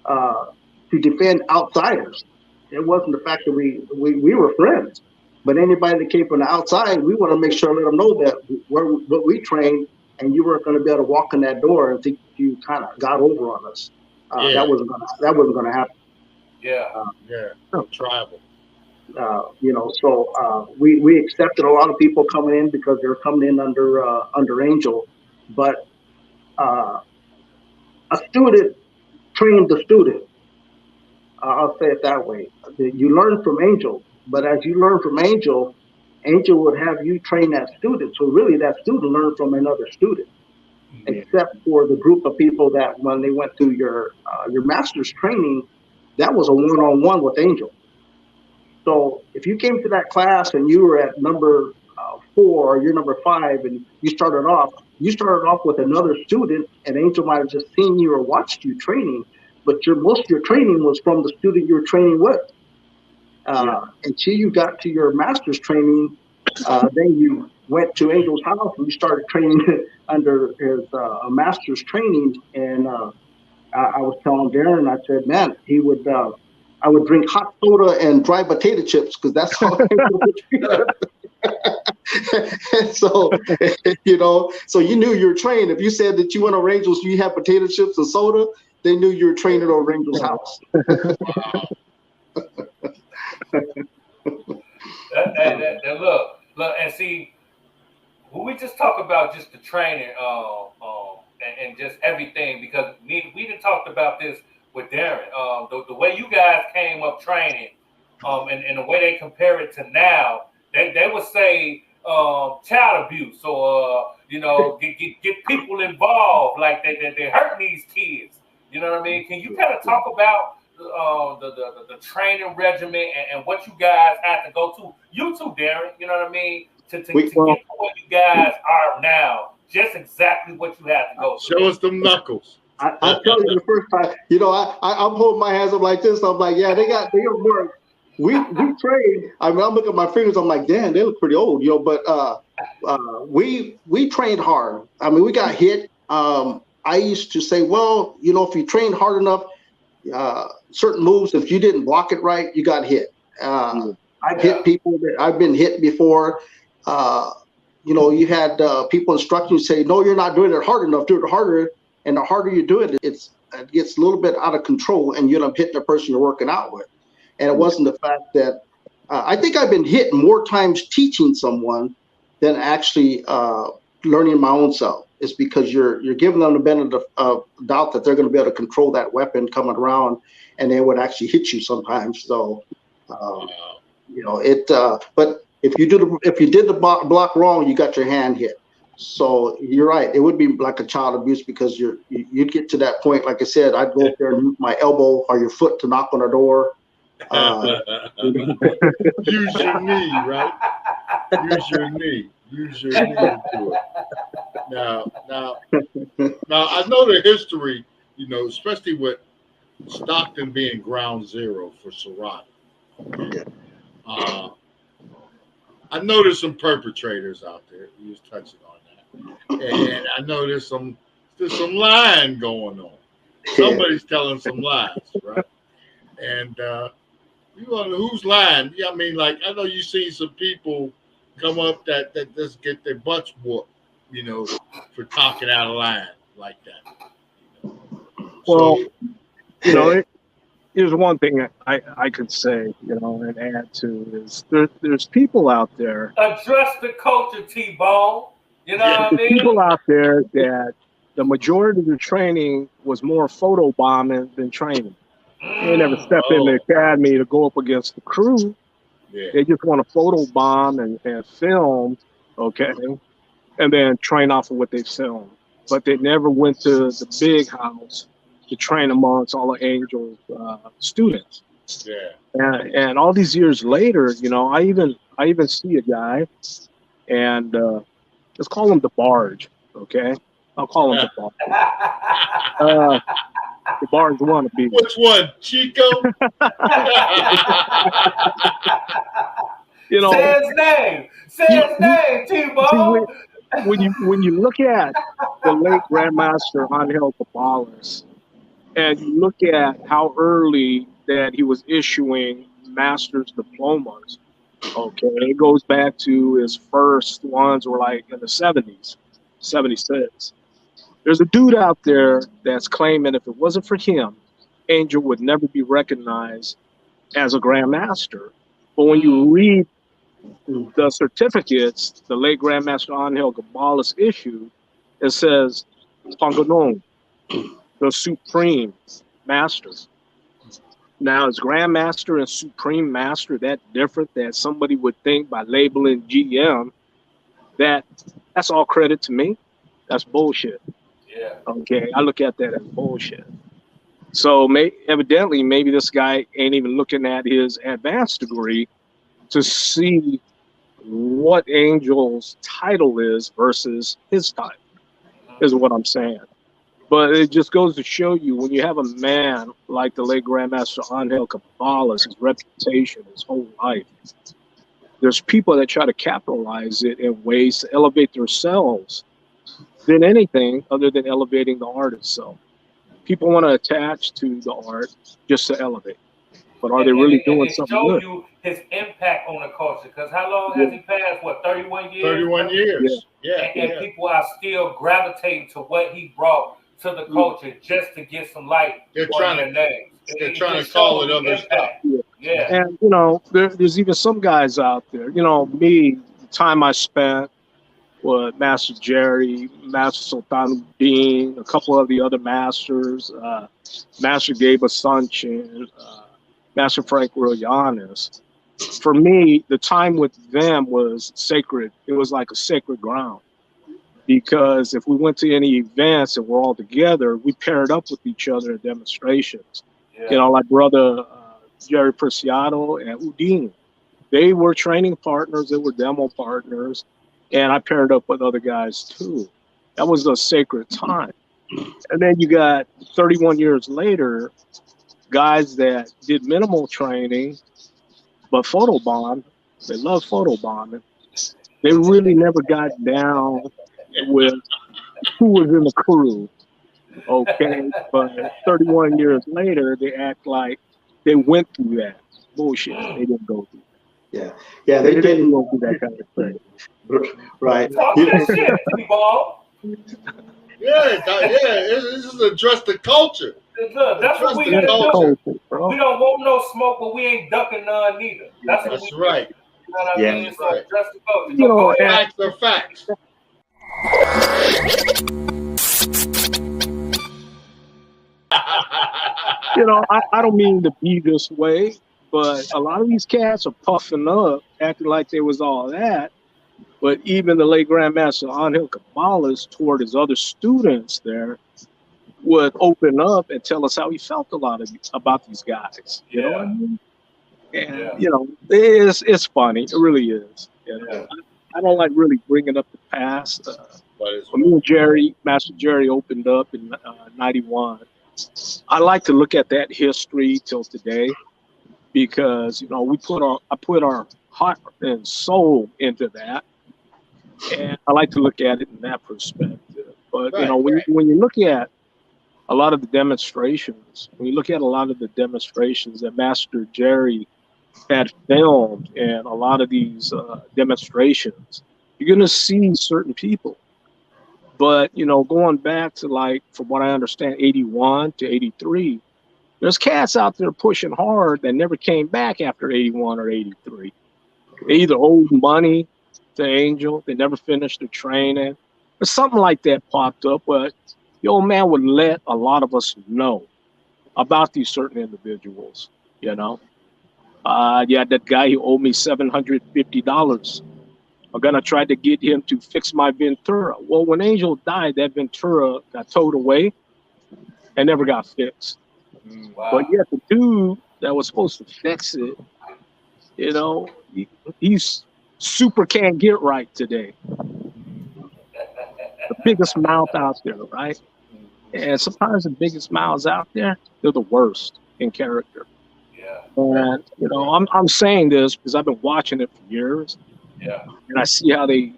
to defend outsiders. It wasn't the fact that we were friends, but anybody that came from the outside, we want to make sure, let them know that what we trained, and you weren't going to be able to walk in that door and think you kind of got over on us. That wasn't gonna happen. Tribal. So we accepted a lot of people coming in because they were coming in under Angel, but a student trained the student. I'll say it that way. You learn from Angel, but as you learn from Angel, Angel would have you train that student. So really, that student learned from another student. Except for the group of people that when they went through your master's training, that was a one-on-one with Angel. So if you came to that class and you were at number 4 or you're number 5 and you started off with another student, and Angel might have just seen you or watched you training, but most of your training was from the student you were training with. Until you got to your master's training, then you went to Angel's house and we started training under his master's training. And I was telling Darren, I said, man, he would, I would drink hot soda and dry potato chips because that's all. And so, so you knew you were trained. If you said that you went on Angel's, you had potato chips and soda, they knew you were trained at Angel's house. And look, and see, when we just talk about just the training, and just everything, because we didn't talk about this with Darren. The way you guys came up training, and the way they compare it to now, they would say child abuse, or get people involved, like they hurting these kids. You know what I mean? Can you kind of talk about the training regimen and what you guys had to go to? You too, Darren. You know what I mean? To get to where you guys are now, just exactly what you had to go through. Show us them knuckles. I tell you the first time, I'm holding my hands up like this. I'm like, yeah, they got more. we trained. I mean, I'm looking at my fingers. I'm like, damn, they look pretty old, you know. But we trained hard. I mean, we got hit. I used to say, well, you know, if you train hard enough, certain moves, if you didn't block it right, you got hit. I've hit people. I've been hit before. You know, you had people instructing you say, no, you're not doing it hard enough. Do it harder. And the harder you do it, it gets a little bit out of control, and you end up hitting the person you're working out with. And it wasn't the fact that I think I've been hit more times teaching someone than actually learning my own self. It's because you're giving them the benefit of doubt that they're going to be able to control that weapon coming around, and they would actually hit you sometimes. So, you know, but if you did the block wrong, you got your hand hit. So you're right. It would be like a child abuse because you'd get to that point. Like I said, I'd go up there and use my elbow or your foot to knock on the door. Use your knee, right? Use your knee. Use your knee to it. Now, I know the history, you know, especially with Stockton being ground zero for Preciado. I know there's some perpetrators out there. You was touching on that, and I know there's some lying going on. Somebody's telling some lies, right? And you wonder who's lying. Yeah, I mean, like I know you see some people come up that just get their butts whooped, you know, for talking out of line like that. Well, you know, here's one thing I could say, you know, and add to is there's people out there. Address the culture, T-Bone. You know what I mean? People out there that the majority of the training was more photo bombing than training. They never stepped in the academy to go up against the crew. Yeah. They just want to photo bomb and film, okay, and then train off of what they filmed. But they never went to the big house to train amongst all the Angel students. Yeah. And all these years later, you know, I even see a guy, and let's call him the Barge, okay? I'll call him the Barge. The Barge wannabe. Which one, Chico? You know, say his name. Say his name, T-Bone. When you look at the late Grandmaster Angel Cabales, and you look at how early that he was issuing master's diplomas, okay, it goes back to his first ones were like in the 70s, 76. There's a dude out there that's claiming if it wasn't for him, Angel would never be recognized as a Grandmaster. But when you read the certificates the late Grandmaster Angel Cabales issued, it says Panganon, the Supreme Master. Now, is Grandmaster and Supreme Master that different that somebody would think by labeling GM that's all credit to me? That's bullshit. Yeah. Okay, I look at that as bullshit. So evidently, maybe this guy ain't even looking at his advanced degree to see what Angel's title is versus his title, is what I'm saying. But it just goes to show you when you have a man like the late Grandmaster Angel Cabales, his reputation, his whole life, there's people that try to capitalize it in ways to elevate themselves than anything other than elevating the art itself. People want to attach to the art just to elevate. But are they really doing something good? Show you his impact on the culture. Because how long has he passed? What, 31 years? 31 years. Yeah. And people are still gravitating to what he brought to the culture just to get some light on their names. They're trying to call it other stuff. Yeah. And, you know, there's even some guys out there, you know, me, the time I spent with Master Jerry, Master Sultan Dean, a couple of the other masters, Master Gabe Asuncion, Master Frank Royanis. For me, the time with them was sacred. It was like a sacred ground. Because if we went to any events and we're all together, we paired up with each other in demonstrations. Yeah. You know, like brother Jerry Preciado and Udine. They were training partners, they were demo partners, and I paired up with other guys too. That was a sacred time. And then you got 31 years later, guys that did minimal training But photobomb, they love photobombing. They really never got down with who was in the crew. Okay, but 31 years later, they act like they went through that bullshit. They didn't go through. Yeah, yeah, They they didn't didn't. go through that kind of thing. Right. Talk that shit, T-Ball. Yeah, this is address the culture. Look, that's what we Address the gotta culture. do. We don't want no smoke, but we ain't ducking none neither. That's what That's we right. do. You know what I Yeah. mean? So Right. address the culture. You know, Go ahead. Facts are facts. You know, I don't mean to be this way, but a lot of these cats are puffing up, acting like they was all that. But even the late Grandmaster Angel Cabales toward his other students there would open up and tell us how he felt about these guys. You know what I mean? And Yeah. you know, it's funny. It really is. You know? Yeah. I don't like really bringing up the past. But it's When me and Jerry, Master Jerry, opened up in '91, I like to look at that history till today because you know I put our heart and soul into that, and I like to look at it in that perspective. But you know, when you look at a lot of the demonstrations, when you look at a lot of the demonstrations that Master Jerry had filmed and a lot of these demonstrations, you're going to see certain people. But, you know, going back to like, from what I understand, 81 to 83, there's cats out there pushing hard that never came back after 81 or 83. They either owed money to Angel, they never finished their training, or something like that popped up. But the old man would let a lot of us know about these certain individuals, you know. Yeah, that guy who owed me $750. I'm gonna try to get him to fix my Ventura. Well, when Angel died, that Ventura got towed away and never got fixed. Wow. But yet the dude that was supposed to fix it, you know, he's super can't get right today. The biggest mouth out there, right? And sometimes the biggest mouths out there, they're the worst in character. Yeah. And you know, I'm saying this because I've been watching it for years. Yeah. And I see how they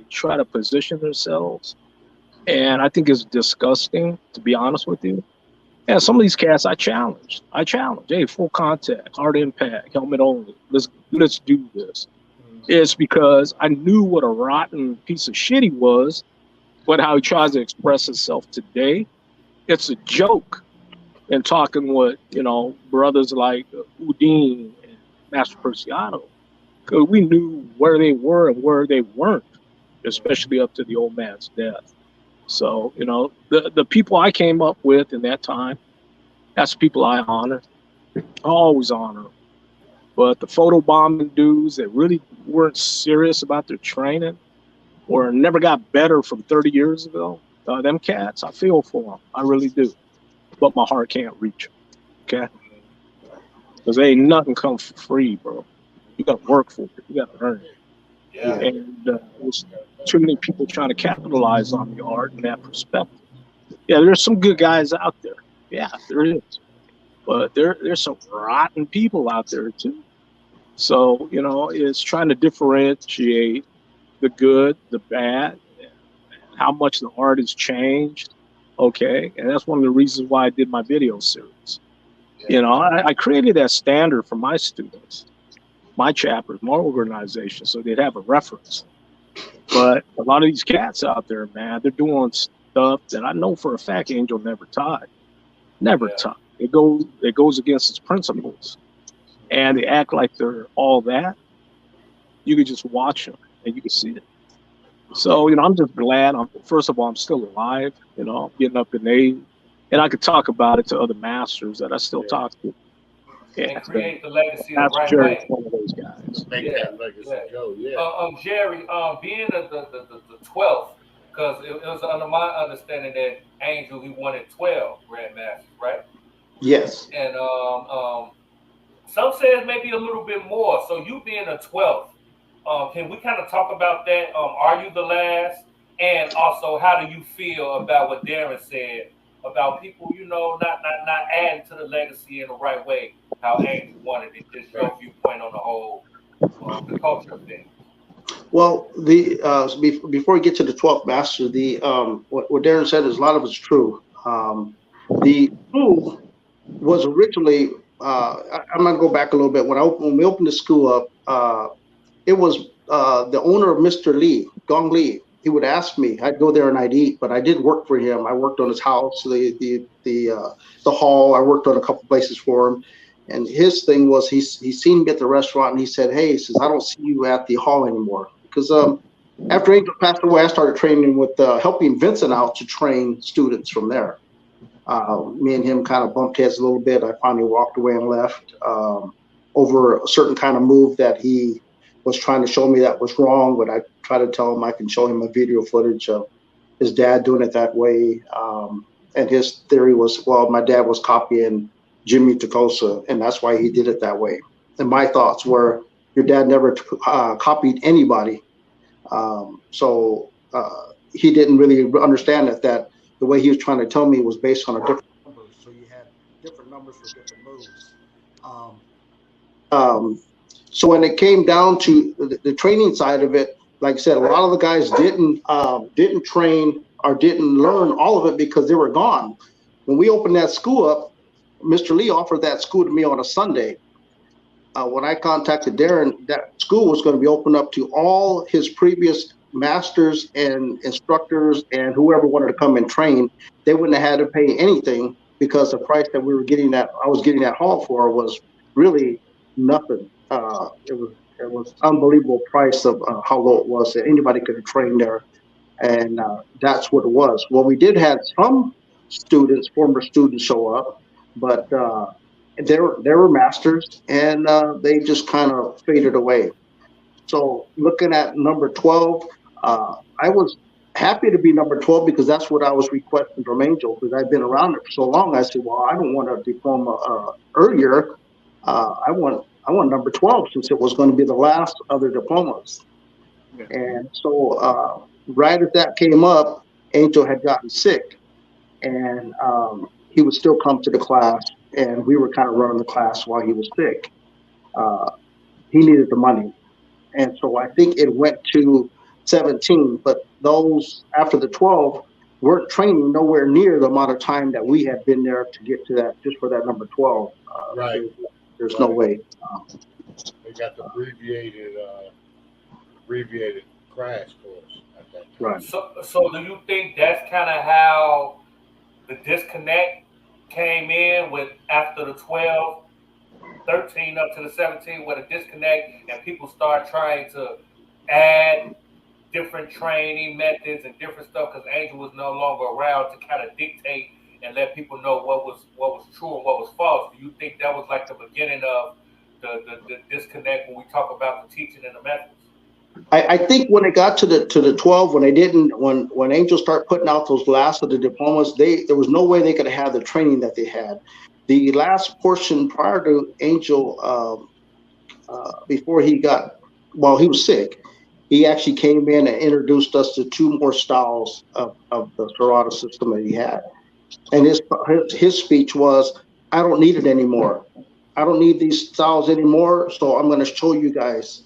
try to position themselves. And I think it's disgusting, to be honest with you. And some of these cats I challenge. Hey, full contact, hard impact, helmet only. Let's do this. It's because I knew what a rotten piece of shit he was, but how he tries to express himself today, it's a joke. And talking with, you know, brothers like Udine and Master Preciado, because we knew where they were and where they weren't, especially up to the old man's death. So, you know, the people I came up with in that time, that's the people I honor. I always honor them. But the photobombing dudes that really weren't serious about their training or never got better from 30 years ago, them cats, I feel for them. I really do. But my heart can't reach them, okay? Because ain't nothing come for free, bro. You got to work for it. You got to earn it. Yeah. And there's too many people trying to capitalize on the art in that perspective. Yeah, there's some good guys out there. Yeah, there is. But there's some rotten people out there too. So, you know, it's trying to differentiate the good, the bad, how much the art has changed. Okay. And that's one of the reasons why I did my video series. You know, I created that standard for my students, my chapters, my organization, so they'd have a reference. But a lot of these cats out there, man, they're doing stuff that I know for a fact Angel never taught. Never taught. It goes against its principles. And they act like they're all that. You could just watch them and you can see it. So, you know, I'm just glad. First of all, I'm still alive. You know, I'm getting up in age. And I could talk about it to other masters that I still talk to. And create the legacy the Master right Jerry's way. one of those guys. Make that legacy go, Jerry, being the 12th, because it was under my understanding that Angel, he wanted 12 grandmasters, right? Yes. And some says maybe a little bit more. So you being a 12th, can we kind of talk about that? Are you the last? And also, how do you feel about what Darren said about people, you know, not adding to the legacy in the right way? how Angel wanted it. Just your viewpoint on the whole, the culture of things. Well, before we get to the 12th master, what Darren said is a lot of it's true. The school was originally, I'm going to go back a little bit. When we opened the school up, it was the owner of Mr. Lee, Gong Lee. He would ask me. I'd go there and I'd eat, but I didn't work for him. I worked on his house, the hall. I worked on a couple places for him. And his thing was he seen me at the restaurant and he said, "Hey," he says, "I don't see you at the hall anymore." Because after Angel passed away, I started training with helping Vincent out to train students from there. Me and him kind of bumped heads a little bit. I finally walked away and left over a certain kind of move that he was trying to show me that was wrong. But I tried to tell him I can show him a video footage of his dad doing it that way. And his theory was, well, my dad was copying Jimmy Tacosa, and that's why he did it that way. And my thoughts were, your dad never copied anybody. So he didn't really understand that the way he was trying to tell me was based on a different numbers. So you had different numbers for different moves. So when it came down to the training side of it, like I said, a lot of the guys didn't train or didn't learn all of it because they were gone. When we opened that school up, Mr. Lee offered that school to me on a Sunday. When I contacted Darren, that school was going to be open up to all his previous masters and instructors and whoever wanted to come and train. They wouldn't have had to pay anything because the price that I was getting that hall for was really nothing. It was unbelievable price of how low it was that anybody could have trained there, and that's what it was. Well, we did have some former students show up, but there were masters, and they just kind of faded away. So looking at number 12, I was happy to be number 12 because that's what I was requesting from Angel, because I've been around it for so long. I said, well, I don't want a diploma earlier. I want number 12 since it was going to be the last other diplomas. Yeah. And so right as that came up, Angel had gotten sick, and he would still come to the class, and we were kind of running the class while he was sick. He needed the money. And so I think it went to 17, but those after the 12 weren't training nowhere near the amount of time that we had been there to get to that, just for that number 12. Right. There's no way. They got the abbreviated crash course at that time. Right. So do you think that's kind of how the disconnect came in with after the 12, 13 up to the 17, where the disconnect and people start trying to add different training methods and different stuff because Angel was no longer around to kind of dictate and let people know what was true and what was false? Do you think that was like the beginning of the disconnect when we talk about the teaching and the methods? I think when it got to the 12, when Angel started putting out those last of the diplomas, there was no way they could have the training that they had. The last portion prior to Angel, before he was sick, he actually came in and introduced us to two more styles of the Preciado system that he had. And his speech was, "I don't need it anymore. I don't need these styles anymore, so I'm going to show you guys."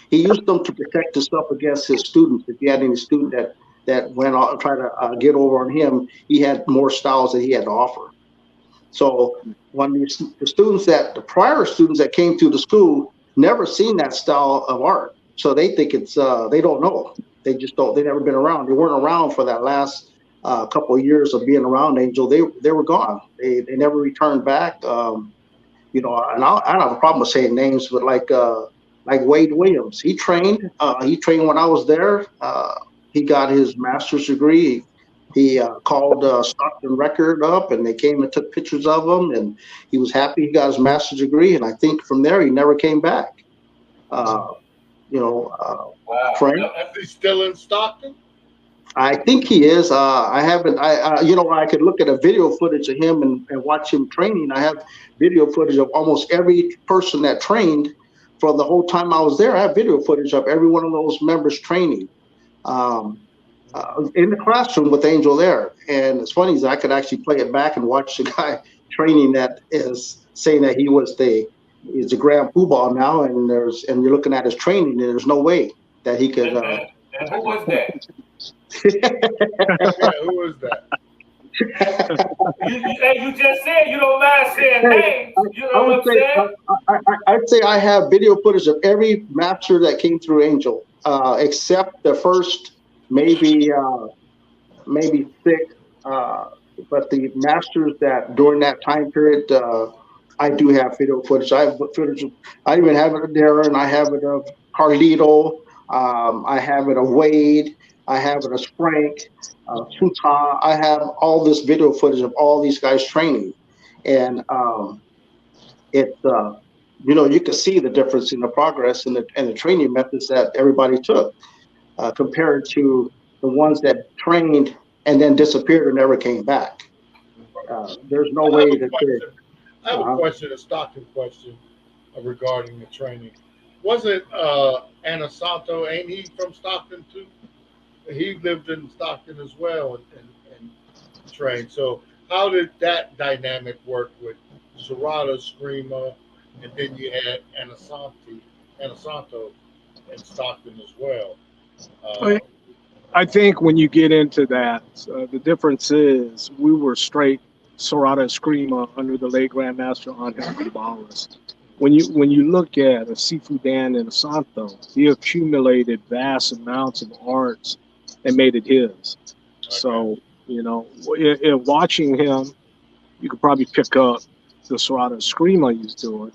He used them to protect himself against his students. If he had any student that went on try to get over on him, he had more styles that he had to offer. So when the prior students that came through the school never seen that style of art, so they think it's they don't know. They just don't. They never been around. They weren't around for that last couple of years of being around Angel. They were gone. They never returned back. And I don't have a problem with saying names, but like Wade Williams, he trained when I was there. He got his master's degree. He called Stockton Record up, and they came and took pictures of him, and he was happy he got his master's degree. And I think from there he never came back. Wow. Frank, is he still in Stockton? I think he is. I haven't. I could look at a video footage of him and watch him training. I have video footage of almost every person that trained for the whole time I was there. I have video footage of every one of those members training in the classroom with Angel there. And it's funny is I could actually play it back and watch the guy training that is saying that he's the grand poobah now, and you're looking at his training, and there's no way that he could. And who was that? Yeah, who was that? You just said you don't mind saying names. You know what I'm saying? I'd say I have video footage of every master that came through Angel, except the first maybe six. But the masters that during that time period, I do have video footage. I have footage. I even have it of Darren. I have it of Carlito. I have it of Wade. I have it of Frank, Tuta. I have all this video footage of all these guys training, and it's you can see the difference in the progress and the training methods that everybody took compared to the ones that trained and then disappeared and never came back. There's no way that I have a question, a Stockton question regarding the training. Wasn't Anasanto, ain't he from Stockton too? He lived in Stockton as well and trained. So how did that dynamic work with Serrata, Screamer, and then you had Anasanto in Stockton as well? I think when you get into that, the difference is we were straight Serrata and Screamer under the late Grandmaster Angel Cabales. When you look at a Sifu Dan and a Santo, he accumulated vast amounts of arts and made it his. Okay. So, in watching him, you could probably pick up the Serrata and Screamer he's doing,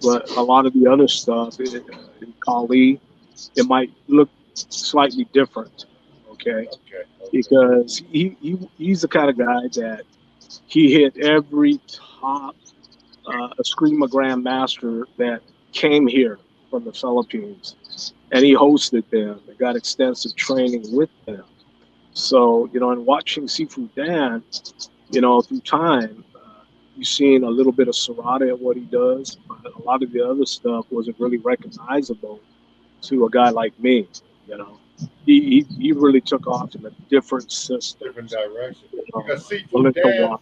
but a lot of the other stuff in Kali, it might look slightly different. Okay. Because he's the kind of guy that he hit every top Eskrima Grandmaster that came here from the Philippines, and he hosted them and got extensive training with them. So, in watching Sifu Dan, through time, you've seen a little bit of Serrata at what he does, but a lot of the other stuff wasn't really recognizable to a guy like me, He really took off in a different system. Different direction. Because Sifu Dan,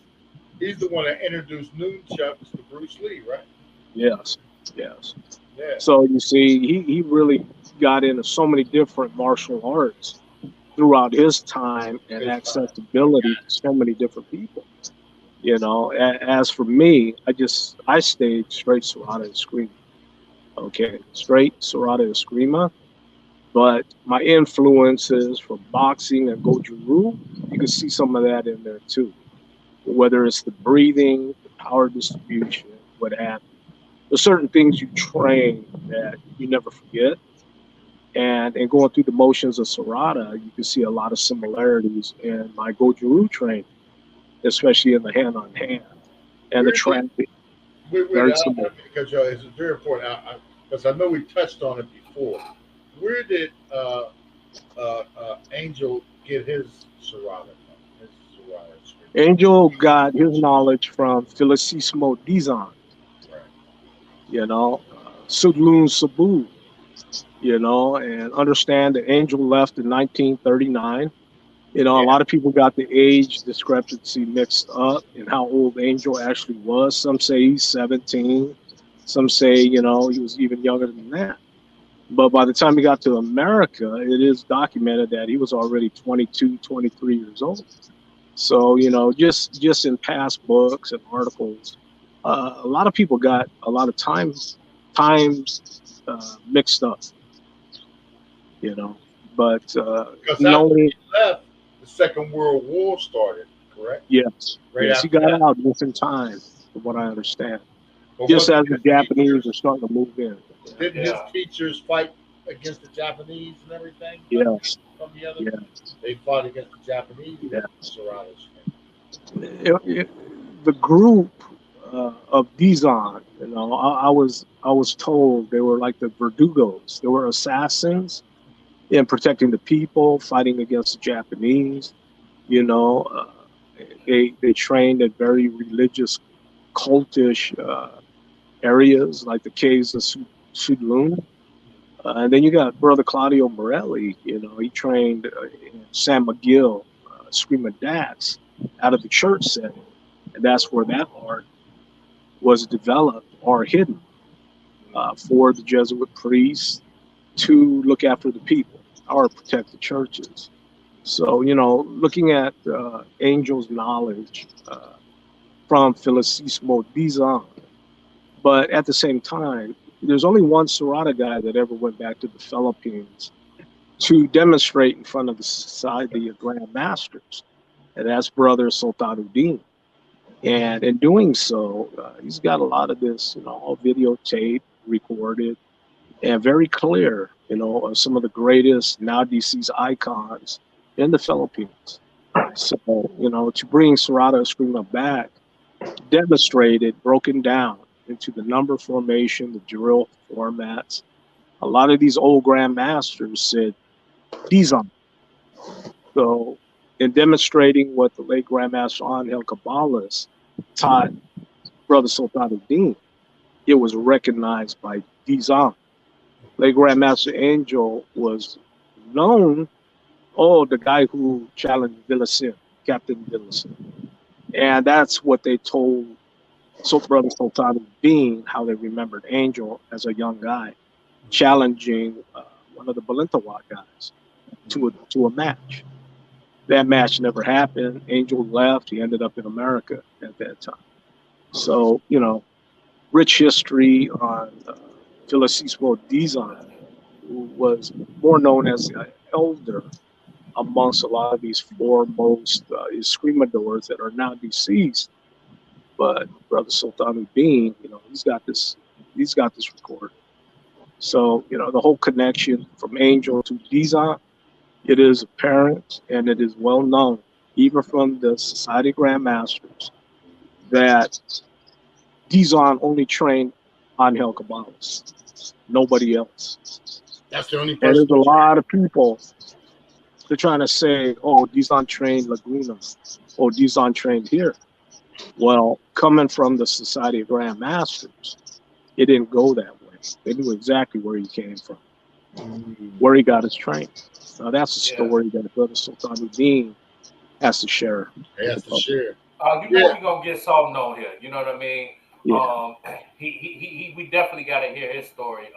he's the one that introduced nunchucks to Bruce Lee, right? Yes. Yeah. So you see, he really got into so many different martial arts throughout his time and accessibility to so many different people. As for me, I stayed straight Serrata and Eskrima. Okay, straight Serrata and Eskrima. But my influences from boxing and Goju-Ryu, you can see some of that in there too. Whether it's the breathing, the power distribution, what have you. There's certain things you train that you never forget. And going through the motions of Serrata, you can see a lot of similarities in my Goju-Ryu training, especially in the hand-on-hand. And the training. Very similar. Because it's very important, because I know we touched on it before. Where did Angel get his Serrata from? Angel got his knowledge from Felicissimo Dizon. Right. Sudlun Sabu. And understand that Angel left in 1939. A lot of people got the age discrepancy mixed up in how old Angel actually was. Some say he's 17. Some say, he was even younger than that. But by the time he got to America, it is documented that he was already 22, 23 years old. So, just in past books and articles, a lot of people got a lot of times mixed up, But knowing he left, the Second World War started, correct? Yes. Yes, he got out just in time, from what I understand. But just as the Japanese are starting to move in. Didn't his teachers fight against the Japanese and everything? Yes. From the other, they fought against the Japanese. Yes. The group of Dizon, I was told they were like the Verdugos. They were assassins in protecting the people, fighting against the Japanese. They trained at very religious, cultish areas like the caves of Sudlun. And then you got Brother Claudio Morelli, he trained in San Miguel, Screaming Dats, out of the church setting. And that's where that art was developed or hidden for the Jesuit priests to look after the people or protect the churches. So, looking at Angel's knowledge from Felicissimo Dizon, but at the same time, there's only one Serrata guy that ever went back to the Philippines to demonstrate in front of the Society of Grand Masters, and that's Brother Sultanuddin. And in doing so, he's got a lot of this, all videotape, recorded, and very clear, of some of the greatest now deceased icons in the Philippines. So, to bring Serrata Eskrima back, demonstrated, broken down into the number formation, the drill formats. A lot of these old grandmasters said, Dizon. So, in demonstrating what the late Grandmaster Angel Cabales taught Brother Sultanuddin, it was recognized by Dizon. Late Grandmaster Angel was known, the guy who challenged Villasin, Captain Villasin. And that's what they told Brother Sultanuddin, how they remembered Angel as a young guy, challenging one of the Balintawak guys to a match. That match never happened. Angel left. He ended up in America at that time. So, rich history on Felicissimo Dizon, who was more known as an elder amongst a lot of these foremost screamadors that are now deceased. But Brother Sultanuddin, he's got this recorded. So, the whole connection from Angel to Dizon, it is apparent and it is well known, even from the Society Grandmasters, that Dizon only trained Angel Cabales, nobody else. That's the only And person. there's a lot of people, they're trying to say, Dizon trained Laguna, Dizon trained here. Well, coming from the Society of Grand Masters, it didn't go that way. They knew exactly where he came from, where he got his training. Now, that's a story that Brother Sultanuddin has to share. He has to share. We're gonna get something on here. You know what I mean? Yeah. We definitely got to hear his story.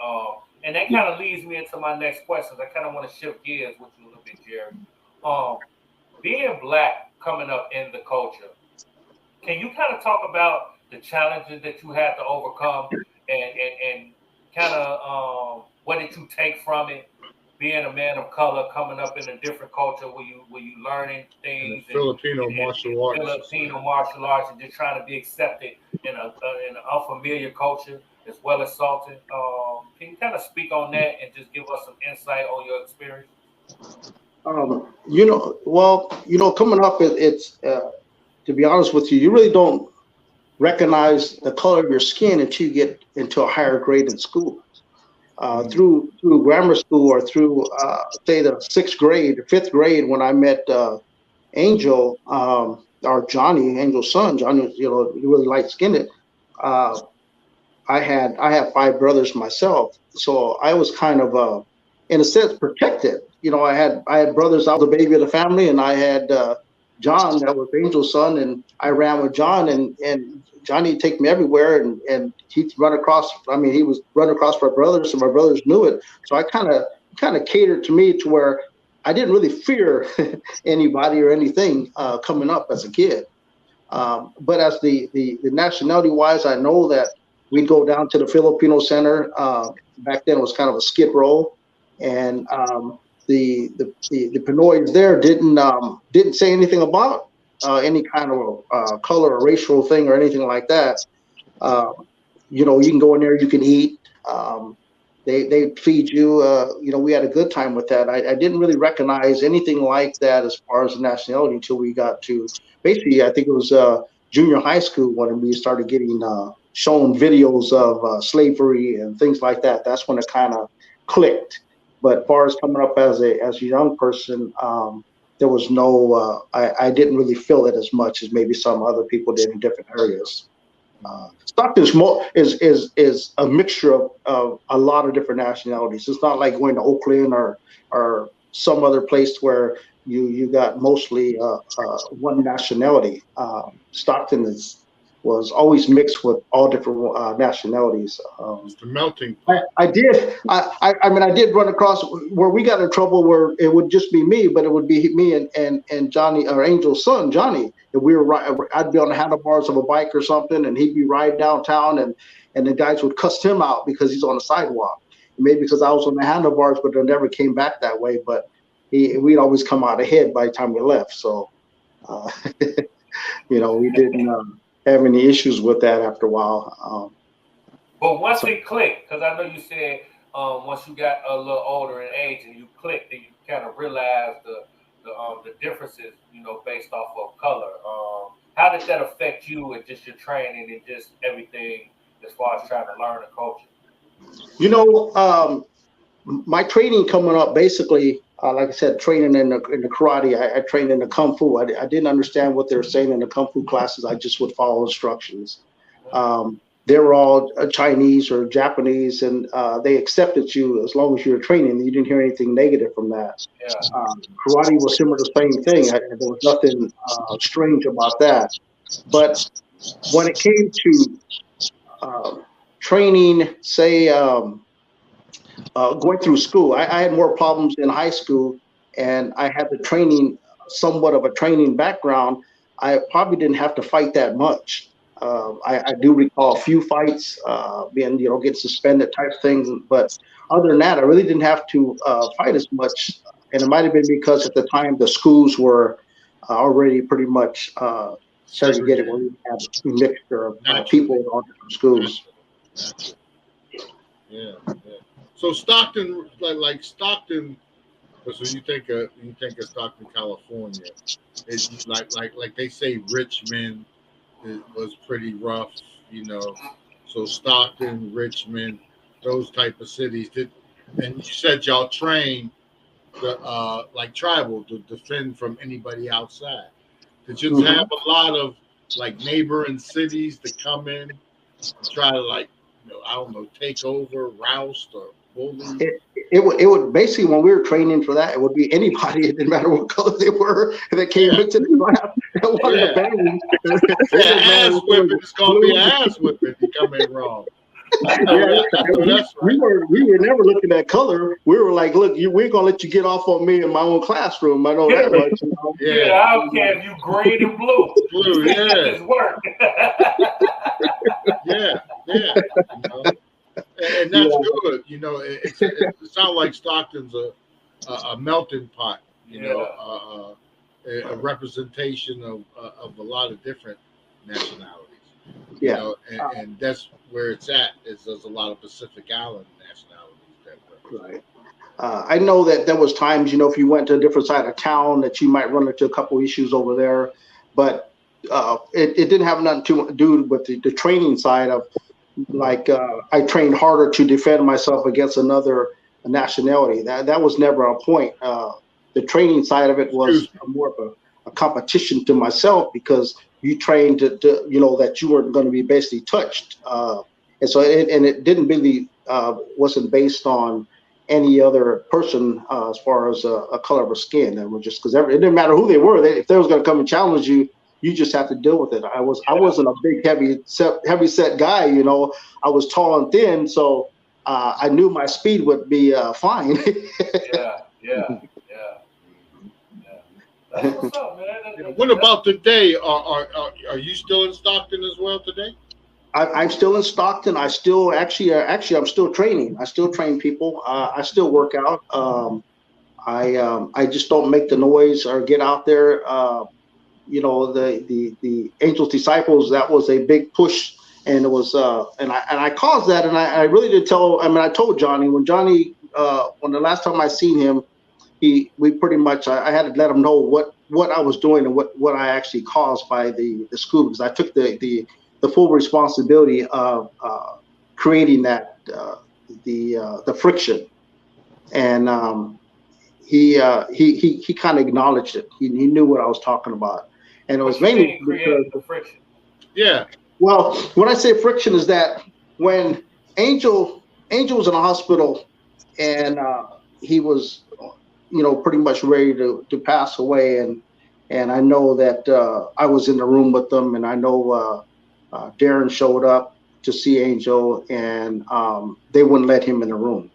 And that kind of leads me into my next questions. I kind of want to shift gears with you a little bit, Jerry. Being black coming up in the culture, can you kind of talk about the challenges that you had to overcome and kind of what did you take from it? Being a man of color, coming up in a different culture where you learning things, Filipino martial arts, and just trying to be accepted in an unfamiliar culture as well as Sultan. Can you kind of speak on that and just give us some insight on your experience? Coming up, it's to be honest with you, you really don't recognize the color of your skin until you get into a higher grade in school. Through grammar school or through say the 6th grade or 5th grade, when I met Angel, or Johnny, Angel's son. Johnny was really light skinned. I have 5 brothers myself, so I was kind of in a sense protected. I had brothers. I was the baby of the family, and I had John, that was Angel's son, and I ran with John, and Johnny would take me everywhere, and he'd run across. He was running across my brothers, and my brothers knew it. So I kind of catered to me to where I didn't really fear anybody or anything coming up as a kid. But as the nationality wise, I know that we'd go down to the Filipino Center. Back then it was kind of a skid row, and the Pinoys there didn't say anything about any kind of color or racial thing or anything like that. You can go in there, you can eat. They feed you. We had a good time with that. I didn't really recognize anything like that as far as nationality until we got to basically, I think it was junior high school when we started getting shown videos of slavery and things like that. That's when it kind of clicked. But as far as coming up as a young person, there was no. I didn't really feel it as much as maybe some other people did in different areas. Stockton is a mixture of a lot of different nationalities. It's not like going to Oakland or some other place where you got mostly one nationality. Stockton is was always mixed with all different nationalities. It's the melting pot. I did. I mean, I did run across where we got in trouble where it would just be me, but it would be me and Johnny, or Angel's son, Johnny. And we were I'd be on the handlebars of a bike or something, and he'd be riding downtown, and the guys would cuss him out because he's on the sidewalk. Maybe because I was on the handlebars, but it never came back that way. But we'd always come out ahead by the time we left. So, you know, we didn't have any issues with that after a while. But once it clicked, because I know you said once you got a little older in age and you clicked, and you kind of realized the differences, you know, based off of color. How did that affect you and just your training and just everything as far as trying to learn the culture? You know, my training coming up, basically, like I said, training in the karate, I trained in the kung fu. I didn't understand what they were saying in the kung fu classes. I just would follow instructions. They were all Chinese or Japanese, and they accepted you as long as you were training. You didn't hear anything negative from that. Yeah. Karate was similar to the same thing. There was nothing strange about that. But when it came to training, say, going through school, I had more problems in high school, and I had the training, somewhat of a training background. I probably didn't have to fight that much. I do recall a few fights, being, you know, get suspended type things. But other than that, I really didn't have to fight as much. And it might have been because at the time the schools were already pretty much segregated, where we had a mixture of people in all different schools. Yeah. So Stockton, like Stockton. So you think of Stockton, California. It's like they say Richmond. It was pretty rough, you know. So Stockton, Richmond, those type of cities. And you said y'all trained like tribal to defend from anybody outside. Did you have a lot of like neighboring cities to come in and try to, like, you know, I don't know, take over, roust, or bully? It would basically, when we were training for that, it would be anybody. It didn't matter what color they were that came into the class that wanted to bang. Ass whipping. It's gonna be an ass whipping if you come in wrong. That's right. We were never looking at color. We were like, look, we're gonna let you get off on me in my own classroom. I know that much. You know? Yeah, I don't care if you green and blue. Blue, yeah. It's work. Yeah. You know? And that's good. You know, it sounds like Stockton's a melting pot. You know, a representation of a lot of different nationalities. You know, and that's where it's at. There's a lot of Pacific Island nationalities. Right. I know that there was times, you know, if you went to a different side of town, that you might run into a couple issues over there, but it didn't have nothing to do with the training side of, like, I trained harder to defend myself against another nationality. That was never a point. The training side of it was more of a competition to myself, because you trained to you know, that you weren't going to be basically touched. And so it didn't really wasn't based on any other person as far as a color of skin. It was just because it didn't matter who they were. If they was going to come and challenge you, you just have to deal with it. I wasn't a big heavy set guy, you know. I was tall and thin, so I knew my speed would be fine. Yeah. That's what's up, man. What about today? Are you still in Stockton as well today? I'm still in Stockton. I'm still training. I still train people. I still work out. I just don't make the noise or get out there. You know, the Angel's Disciples, that was a big push, and it was and I caused that, and I really did tell. I mean, I told Johnny when the last time I seen him, we pretty much I had to let him know what I was doing and what I actually caused by the school, because I took the full responsibility of creating that the friction, and he kind of acknowledged it. He knew what I was talking about, and it was mainly because the friction. Yeah. Well, when I say friction, is that when Angel was in a hospital, and he was, you know, pretty much ready to pass away, and I know that I was in the room with them, and I know Darren showed up to see Angel, and they wouldn't let him in the room.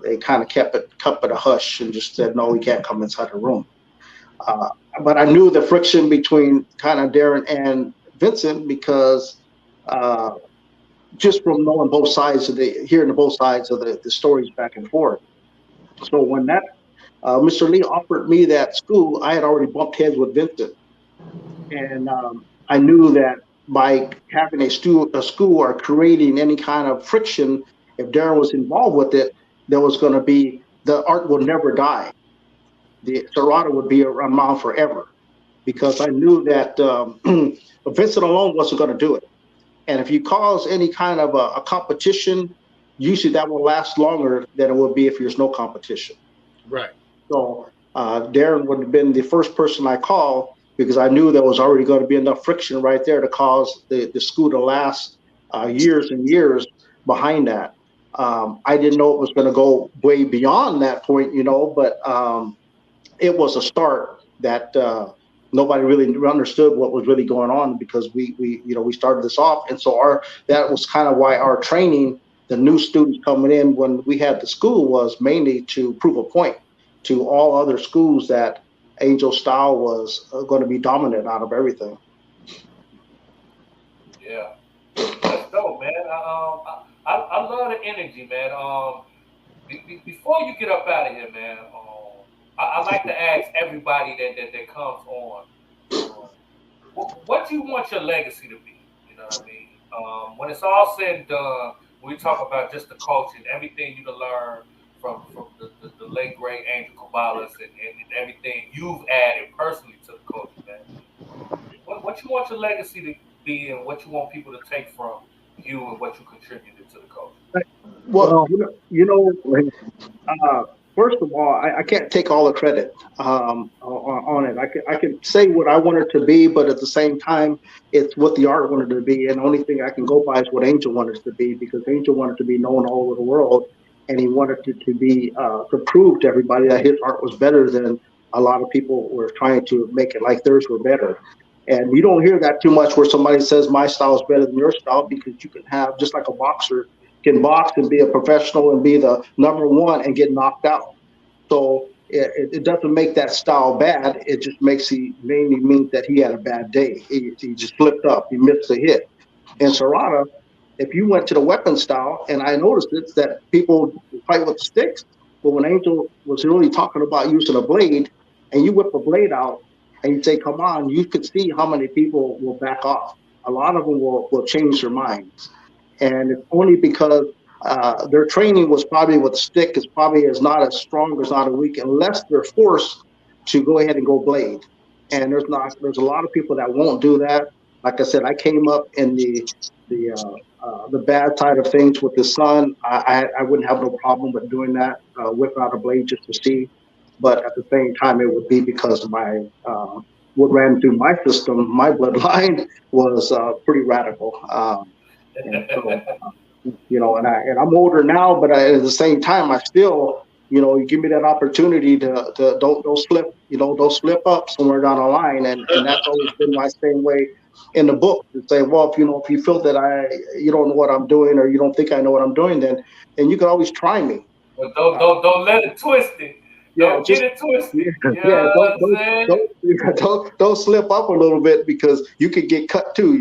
They kind of kept it a hush and just said, no, he can't come inside the room. But I knew the friction between kind of Darren and Vincent because just from knowing both sides of hearing both sides of the stories back and forth. So when that Mr. Lee offered me that school, I had already bumped heads with Vincent, and I knew that by having a school or creating any kind of friction, if Darren was involved with it, there was going to be the art will never die. The Serrata would be around forever, because I knew that Vincent alone wasn't going to do it. And if you cause any kind of a competition, usually that will last longer than it would be if there's no competition. Right. So Darren would have been the first person I called, because I knew there was already going to be enough friction right there to cause the school to last years and years behind that. I didn't know it was going to go way beyond that point, but it was a start that nobody really understood what was really going on, because we started this off. And so that was kind of why our training, the new students coming in when we had the school, was mainly to prove a point to all other schools that Angel style was going to be dominant out of everything. Yeah, that's dope, man. I love the energy, man. Before you get up out of here, man, I like to ask everybody that comes on, what do you want your legacy to be? You know what I mean? When it's all said and done, we talk about just the culture and everything you learn from the late great Angel Cabales and everything you've added personally to the culture, man. What you want your legacy to be, and what you want people to take from you and what you contributed to the culture? Well, first of all, I can't take all the credit on it. I can say what I want it to be, but at the same time, it's what the art wanted to be. And the only thing I can go by is what Angel wanted it to be, because Angel wanted to be known all over the world, and he wanted it to be to prove to everybody that his art was better than a lot of people were trying to make it like theirs were better. And you don't hear that too much, where somebody says my style is better than your style, because you can have, just like a boxer can box and be a professional and be the number one and get knocked out. So it doesn't make that style bad. It just mainly means that he had a bad day. He just slipped up. He missed a hit. In Serrata, if you went to the weapon style, and I noticed it, that people fight with sticks, but when Angel was really talking about using a blade, and you whip a blade out and you say, come on, you could see how many people will back off. A lot of them will change their minds. And it's only because their training was probably with a stick, is probably not as strong, as not as weak, unless they're forced to go ahead and go blade. And there's a lot of people that won't do that. Like I said, I came up in the bad side of things with the sun. I wouldn't have no problem with doing that, whipping out a blade just to see. But at the same time, it would be because of what ran through my system, my bloodline was pretty radical. And so, and I'm older now, but at the same time, I still, you give me that opportunity to don't slip up somewhere down the line, and that's always been my same way in the book, to say, well, if you feel that you don't know what I'm doing, or you don't think I know what I'm doing, then you can always try me. But don't let it twist it. Don't get it twisted. Don't slip up a little bit, because you could get cut too.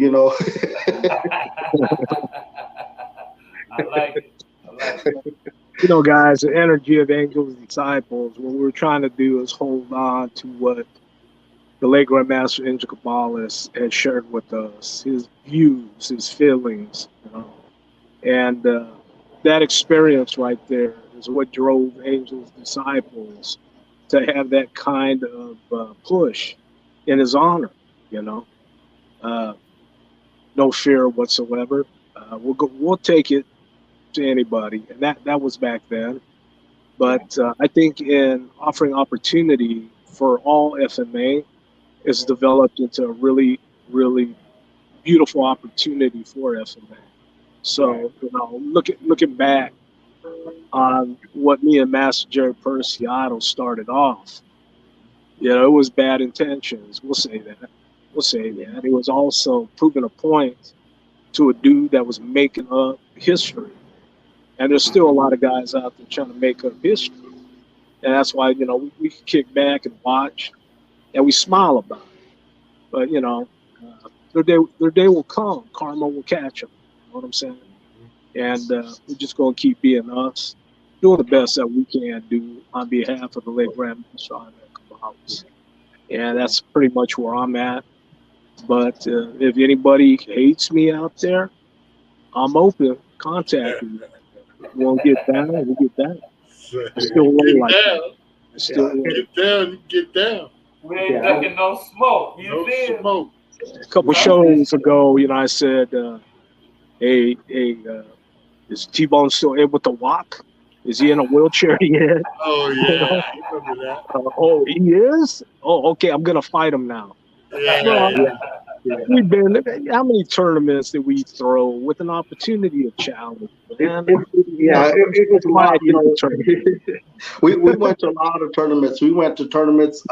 I like it. Guys, the energy of Angel's disciples, what we're trying to do is hold on to what the late Grandmaster Angel Cabales had shared with us, his views, his feelings, and that experience right there is what drove Angel's disciples to have that kind of push in his honor. No fear whatsoever. We'll take it to anybody, and that was back then. But I think in offering opportunity for all FMA, it's developed into a really, really beautiful opportunity for FMA. So looking back on what me and Master Jerry Preciado started off, it was bad intentions. We'll say that, we'll say that. It was also proving a point to a dude that was making up history. And there's still a lot of guys out there trying to make up history. And that's why, we can kick back and watch and we smile about it. But, their day will come. Karma will catch them. You know what I'm saying? And we're just going to keep being us, doing the best that we can do on behalf of the late Grandmaster Angel Cabales. And that's pretty much where I'm at. But if anybody hates me out there, I'm open. Contact me. We'll get down. We'll get down. It's still low like that. It's still get down. Get down. We ain't ducking no smoke. No smoke. A couple shows ago, I said, hey, is T-Bone still able to walk? Is he in a wheelchair yet? Oh, yeah. I remember that. Oh, he is? Oh, okay. I'm going to fight him now. Yeah. We've been, how many tournaments did we throw with an opportunity to challenge? Man, it was a lot. We went to a lot of tournaments. We went to tournaments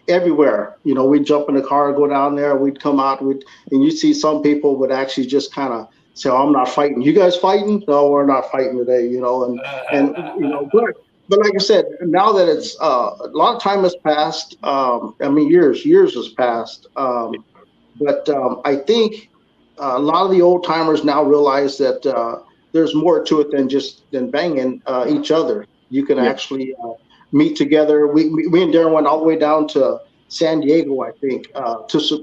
everywhere. We'd jump in the car, go down there, we'd come out, and you see some people would actually just kind of say, "Oh, I'm not fighting. You guys fighting? No, we're not fighting today." But like I said, now that it's a lot of time has passed. Years has passed. But I think a lot of the old timers now realize that there's more to it than banging each other. You can actually meet together. We and Darren went all the way down to San Diego, I think.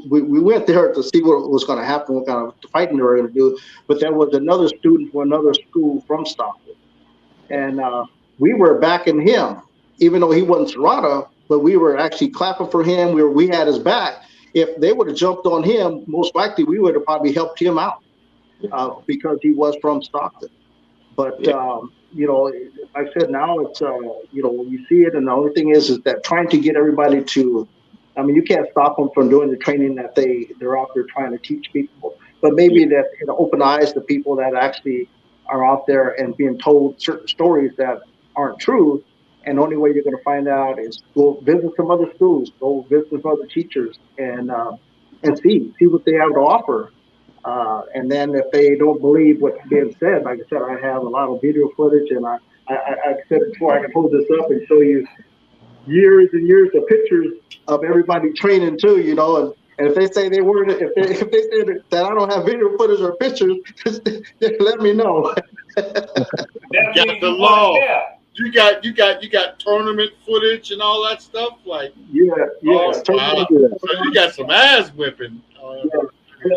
We went there to see what was going to happen, what kind of fighting they were going to do. But there was another student from another school from Stockton, and we were backing him, even though he wasn't Serrata. But we were actually clapping for him. We had his back. If they would have jumped on him, most likely we would have probably helped him out because he was from Stockton. But like I said, now it's when you see it, and the only thing is that trying to get everybody to, you can't stop them from doing the training that they're out there trying to teach people. But maybe that open eyes to people that actually are out there and being told certain stories that aren't true. And the only way you're going to find out is go visit some other schools, go visit some other teachers, and see what they have to offer. And then if they don't believe what's being said, like I said, I have a lot of video footage, and I said before, I can hold this up and show you years and years of pictures of everybody training too, And if they say they weren't, if they say that I don't have video footage or pictures, just let me know. You got the law. You got tournament footage and all that stuff, like wow. So you got some ass whipping.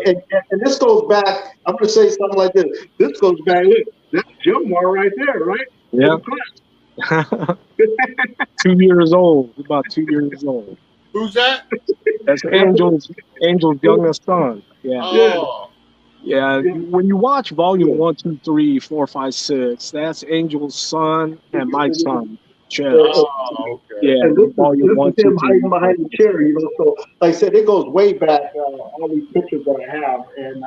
And this goes back. I'm going to say something like this. This goes back. Look, that's Jumar right there, right? Yeah. 2 years old. About 2 years old. Who's that? That's Angel's youngest son. Yeah. Oh. Yeah, when you watch volume 1, 2, 3, 4, 5, 6, that's Angel's son and my son, Chad. Oh, okay. Yeah, and volume 1, 2, 3. Hiding behind the chair, So, like I said, it goes way back. All these pictures that I have, and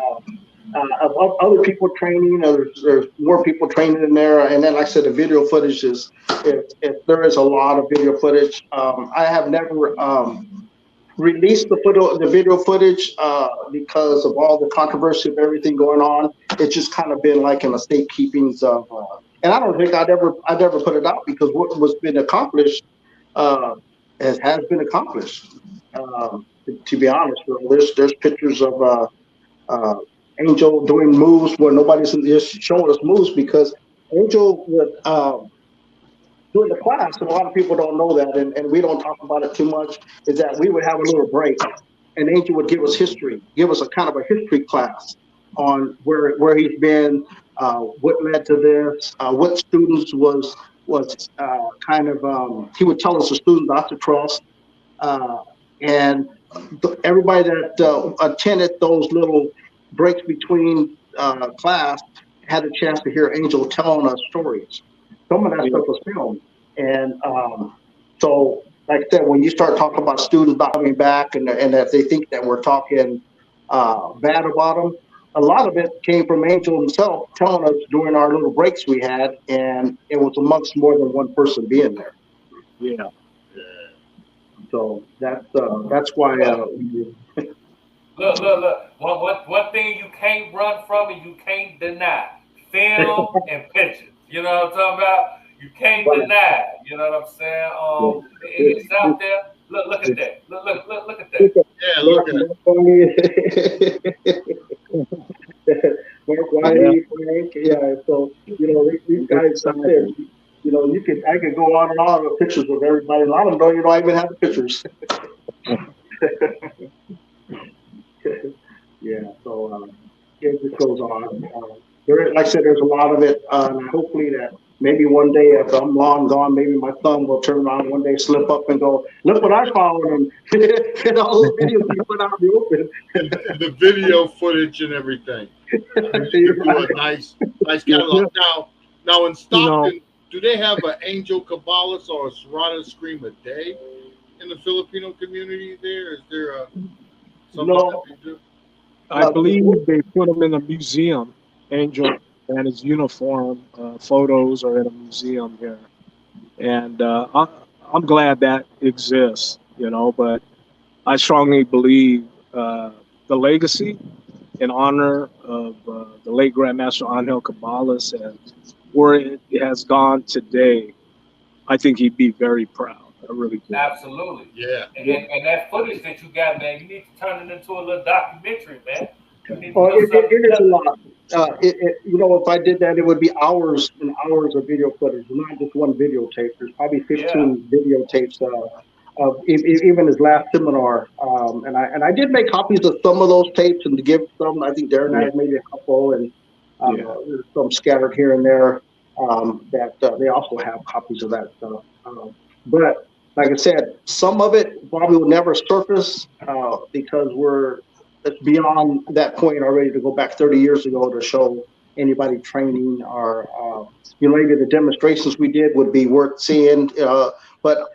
of other people training. There's more people training in there, and then, like I said, the video footage is. If there is a lot of video footage, I have never. Released the video footage because of all the controversy of everything going on. It's just kind of been like in a state keepings of, and I don't think I'd ever put it out because what was been accomplished has been accomplished. To be honest, there's pictures of Angel doing moves where nobody's just showing us moves because Angel would. During the class, and a lot of people don't know that, and we don't talk about it too much, is that we would have a little break, and Angel would give us history, give us a kind of a history class on where he's been, what led to this, what students was he would tell us the students not to trust, and everybody that attended those little breaks between class had a chance to hear Angel telling us stories. Some of that stuff was filmed. And so, like I said, when you start talking about students not coming back and that they think that we're talking bad about them, a lot of it came from Angel himself telling us during our little breaks we had, and it was amongst more than one person being there. Yeah. So that's why. Look. One thing you can't run from and you can't deny: film and pictures. You know what I'm talking about? You can't deny it. You know what I'm saying? It's out there. Look at that. Look at that. Yeah, look at Mark Wiley, Frank, yeah. So these guys, like I said, I could go on and on with pictures with everybody. A lot of them don't even have the pictures. Yeah. So it just goes on. Like I said, there's a lot of it. And hopefully that maybe one day, if I'm long gone, maybe my thumb will turn around one day, slip up, and go, "Look what I found!" And all the videos you put out in the open, and the video footage and everything. You do a nice catalog. Now in Stockton, do they have an Angel Cabales or a Serrano Scream a day in the Filipino community? Is there something that they do? I believe they put him in a museum. Angel and his uniform photos are in a museum here, and I'm glad that exists. But I strongly believe the legacy and honor of the late Grandmaster Angel Cabales and where it has gone today, I think he'd be very proud. I really do. Absolutely. Yeah. And that footage that you got, man, you need to turn it into a little documentary, man. It is a lot. If I did that, it would be hours and hours of video footage, not just one videotape. There's probably 15 videotapes of even his last seminar. And I did make copies of some of those tapes and to give some. I think Darren had maybe a couple, and there's some scattered here and there that they also have copies of that stuff. But like I said, some of it probably will never surface because it's beyond that point already to go back 30 years ago to show anybody training or, maybe the demonstrations we did would be worth seeing. But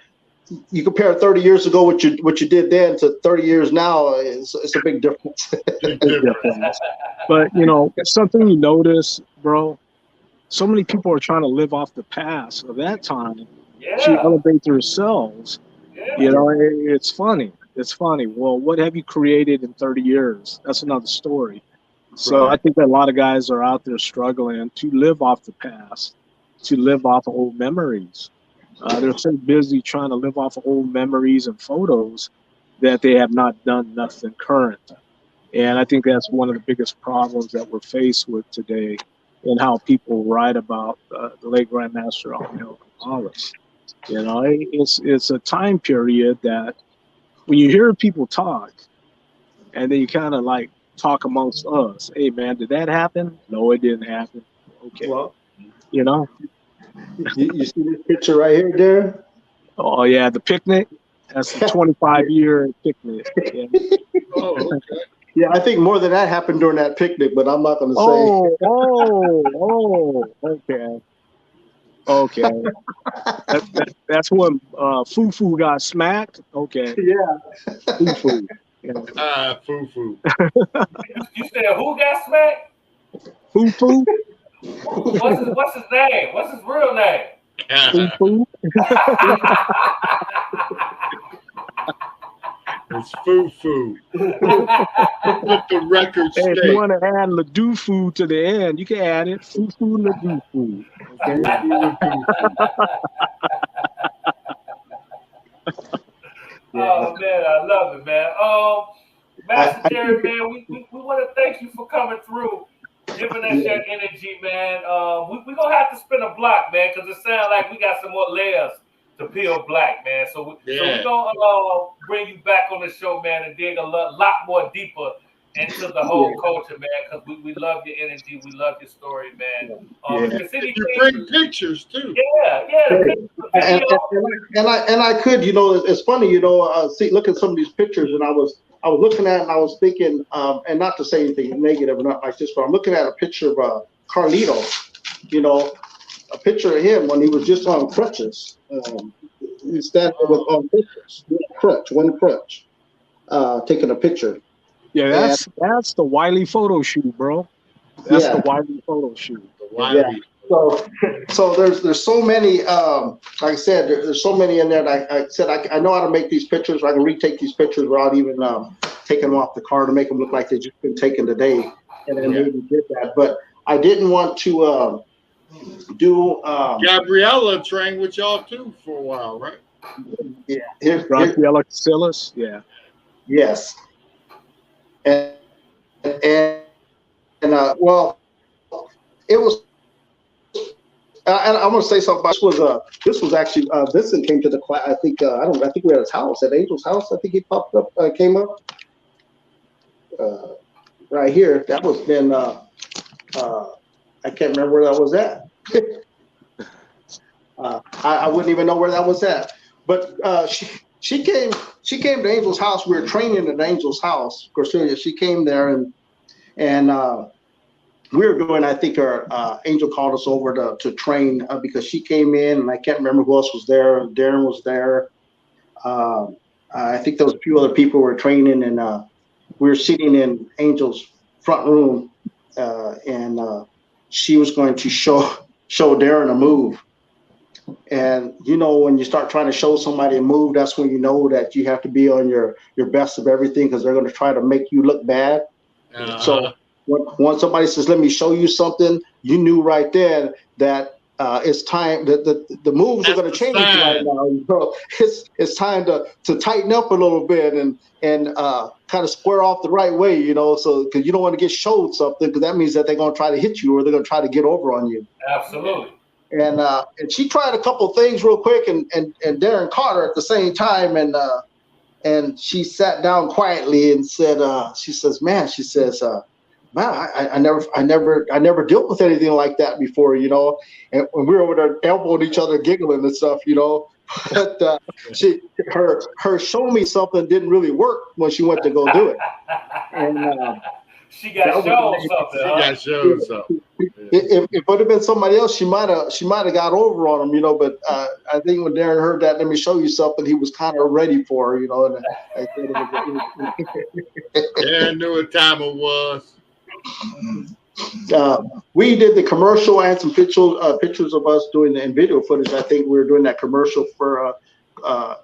you compare 30 years ago, what you did then to 30 years now, it's a big difference. But, something you notice, bro, so many people are trying to live off the past of that time to elevate themselves. It's funny. It's funny. Well, what have you created in 30 years? That's another story. So I think that a lot of guys are out there struggling to live off the past, to live off of old memories. They're so busy trying to live off of old memories and photos that they have not done nothing current. And I think that's one of the biggest problems that we're faced with today in how people write about the late Grandmaster Angel Cabales. It's a time period that when you hear people talk and then you kind of like talk amongst us, hey man, did that happen? No, it didn't happen. Okay. Well, you see this picture right here, Darren? Oh yeah, the picnic. That's a 25-year picnic. Yeah. Oh, okay. Yeah, I think more than that happened during that picnic, but I'm not going to say. Okay. That's when Fufu got smacked. Okay. Yeah. Fufu. Fufu. You said who got smacked? Fufu. What's his name? What's his real name? Fufu. It's Fufu. Let the record Hey, if state. you want to add Ladufu to the end, you can add it. Fufu Ladufu. Okay. Oh man, I love it, man. Master Jerry, man, we want to thank you for coming through, giving us your energy, man. We're gonna have to spin a block, man, because it sounds like we got some more layers to peel black, man. So we're gonna bring you back on the show, man, and dig a lot more deeper into the whole culture, man, because we love your energy, we love your story, man. You bring pictures too. And I could, it's funny, look at some of these pictures, and I was looking at it and I was thinking, and not to say anything negative or not like this, but I'm looking at a picture of Carlito, a picture of him when he was just on crutches. He's standing on crutches, one crutch, taking a picture. Yeah, that's the Wiley photo shoot, bro. That's the Wiley photo shoot. Yeah. So there's so many. Like I said, there's so many in there. That I said I know how to make these pictures. I can retake these pictures without even taking them off the car to make them look like they just been taken today, and then maybe did that. But I didn't want to do. Gabriella trained with y'all too for a while, right? Yeah, Gabriella Casillas, yeah. Yes, and well, it was. And I'm gonna say something. This was actually Vincent came to the class. I think I think we were at his house, at Angel's house. I think he popped up, came up right here. That was then. I can't remember where that was at. I wouldn't even know where that was at. But she came to Angel's house. We were training at Angel's house. Corselia. She came there and we were doing. I think our Angel called us over to train because she came in, and I can't remember who else was there. Darren was there. I think there was a few other people who were training, and we were sitting in Angel's front room, and she was going to show Darren a move. And when you start trying to show somebody a move, that's when you know that you have to be on your best of everything, because they're going to try to make you look bad. So when somebody says, "Let me show you something," you knew right there that it's time. That the moves are going to change right now. It's time to tighten up a little bit and kind of square off the right way. So because you don't want to get showed something, because that means that they're going to try to hit you, or they're going to try to get over on you. Absolutely. And she tried a couple things real quick, and Darren caught her at the same time, and she sat down quietly and said, she says, "Man," she says, "Man, I never dealt with anything like that before, And when we were over there elbowing each other, giggling and stuff, But her show me something didn't really work when she went to go do it. And she got shown something. She got shown something. If it would have been somebody else, she might have got over on him, But I think when Darren heard that, "Let me show you something," he was kind of ready for her, And I said Darren knew what time it was. We did the commercial and some pictures of us doing the video footage. I think we were doing that commercial for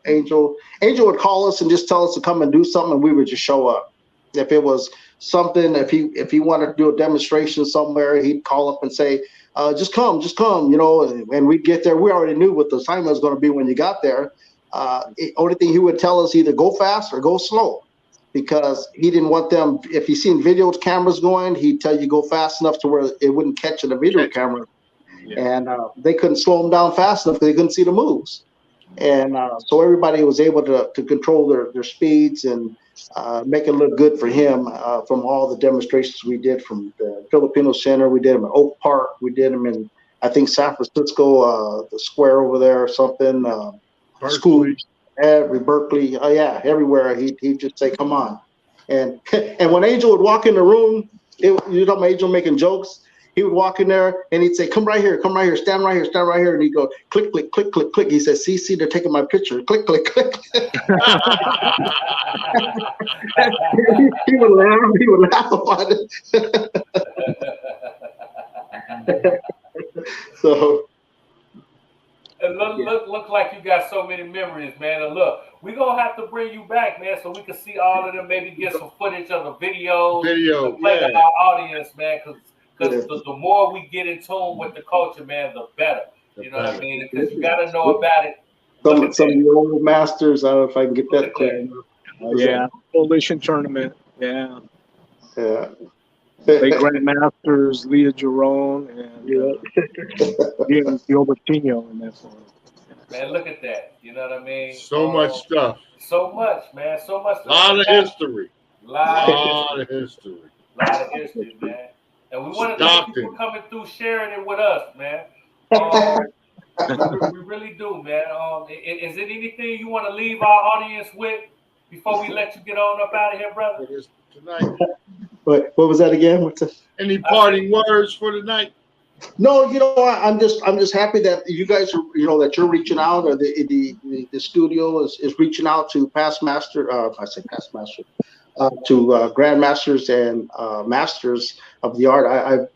Angel. Angel would call us and just tell us to come and do something, and we would just show up. If it was something, if he wanted to do a demonstration somewhere, he'd call up and say, just come, and we'd get there. We already knew what the assignment was going to be when you got there. Only thing he would tell us, either go fast or go slow, because he didn't want them. If he seen video cameras going, he'd tell you go fast enough to where it wouldn't catch in the video camera. Yeah. And they couldn't slow them down fast enough because they couldn't see the moves. And so everybody was able to control their speeds and make it look good for him from all the demonstrations we did from the Filipino Center. We did them in Oak Park. We did them in, I think, San Francisco, the square over there or something. School, Berkeley. Everywhere. He'd just say, "Come on." And when Angel would walk in the room, you're talking about Angel making jokes. He would walk in there and he'd say, "Come right here, stand right here." And he'd go, "Click, click, click, click, click." He says, see, they're taking my picture. Click, click, click. He would laugh about it. So. And look like you got so many memories, man. And look, we're going to have to bring you back, man, so we can see all of them, maybe get some footage of the videos. To play to our audience, man, because the more we get in tune with the culture, man, the better. You know what I mean? Because you got to know about it. Some of the old masters, I don't know if I can get that clear. Yeah, Coalition Tournament, yeah. Yeah. They Grandmasters, Leah Jerome, and Gilbertino in that one. Man, look at that. You know what I mean? So much stuff. So much, man. So much stuff. A lot of history. Lot of history, man. And we want to thank you for coming through, sharing it with us, man. We really do, man. Is it anything you want to leave our audience with before we let you get on up out of here, brother? It is tonight. What was that again? Any parting words for the night? No, I'm just happy that you guys are, that you're reaching out, or the studio is reaching out to past master. I say past master, to grandmasters and masters of the art.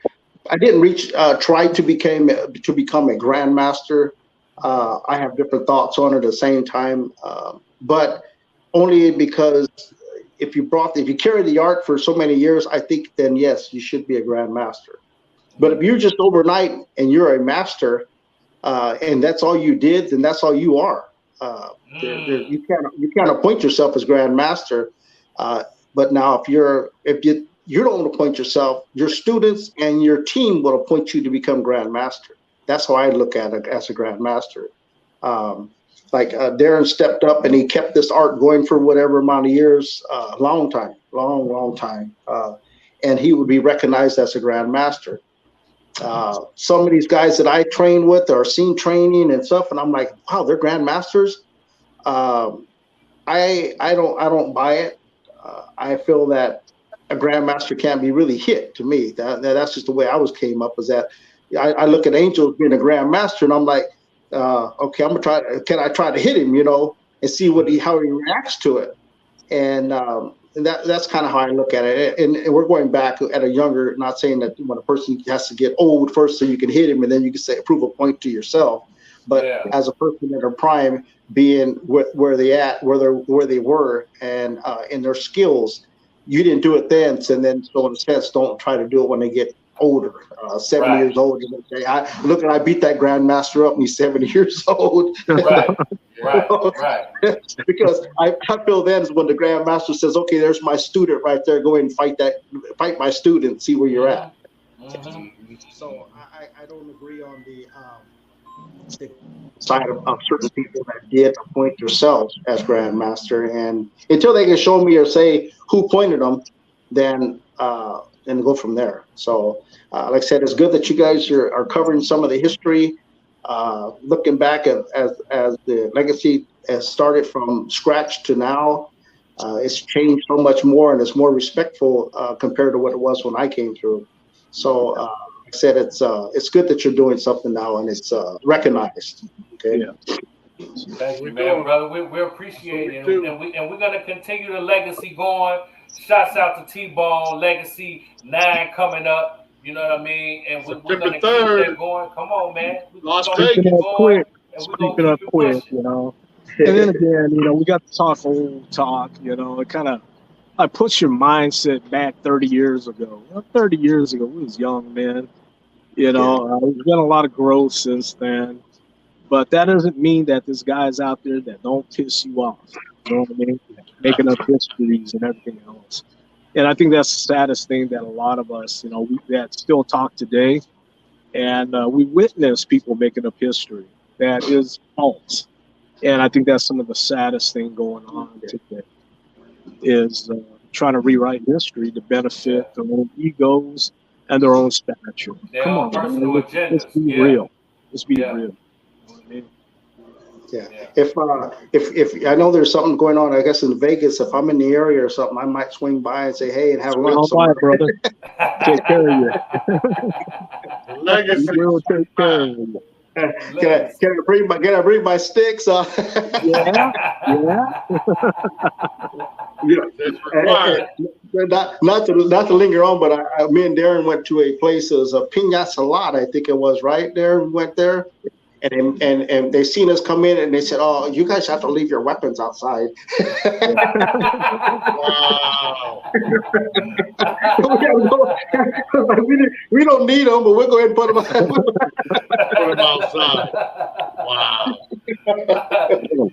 I didn't try to become a grandmaster. I have different thoughts on it at the same time, but only because if you carry the art for so many years, I think then yes, you should be a grandmaster. But if you're just overnight and you're a master, and that's all you did, then that's all you are. You can't appoint yourself as grandmaster. But now if you don't appoint yourself, your students and your team will appoint you to become grandmaster. That's how I look at it as a grandmaster. Darren stepped up and he kept this art going for whatever amount of years, long time, and he would be recognized as a grandmaster. Some of these guys that I train with are seen training and stuff, and I'm like, wow, they're grandmasters. I don't buy it. I feel that a grandmaster can't be really hit. To me, that's just the way I came up. Is that I look at Angel being a grandmaster, and I'm like, okay, I'm gonna try. Can I try to hit him? And see how he reacts to it. And that's kind of how I look at it. And we're going back at a younger, not saying that when a person has to get old first so you can hit him and then you can prove a point to yourself. But as a person in their prime, being where they were and in their skills, you didn't do it then. So in a sense, don't try to do it when they get older, 70 years old. And they say, I beat that grandmaster up and he's 70 years old. Right. Because I feel then is when the grandmaster says, okay, there's my student right there. Go ahead and fight my student, see where you're at. So I don't agree on the side of certain people that did appoint themselves as grandmaster, and until they can show me or say who appointed them, then go from there. So like I said, it's good that you guys are covering some of the history, looking back as the legacy has started from scratch to now. It's changed so much more, and it's more respectful compared to what it was when I came through. So like I said, it's good that you're doing something now and it's recognized. Okay. Yeah. Thank you, man, brother. We appreciate it, and we're gonna continue the legacy going. Shouts out to T-Bone Legacy 9 coming up. You know what I mean? And we're gonna keep that going. Come on, man. Speaking up quick, And then again, we got to talk old talk. It kind of I push your mindset back 30 years ago. 30 years ago, we was young men. There's been a lot of growth since then. But that doesn't mean that there's guys out there that don't piss you off. You know what I mean? Making up histories and everything else. And I think that's the saddest thing that a lot of us, that still talk today. And we witness people making up history that is false. And I think that's some of the saddest thing going on today is trying to rewrite history to benefit their own egos and their own stature. Come on, let's be real. Let's be real. Yeah. If I know there's something going on, I guess in Vegas, if I'm in the area or something, I might swing by and say, hey, and have lunch. Brother. Take care of you. Legacy. We will take care of you. Can I bring my sticks? Yeah. Not to linger on, but me and Darren went to a place. It was a Piña Salada, I think it was, right? Darren went there. And they seen us come in and they said, "Oh, you guys have to leave your weapons outside." Wow. we don't need them, but we'll go ahead and put them outside. Wow. A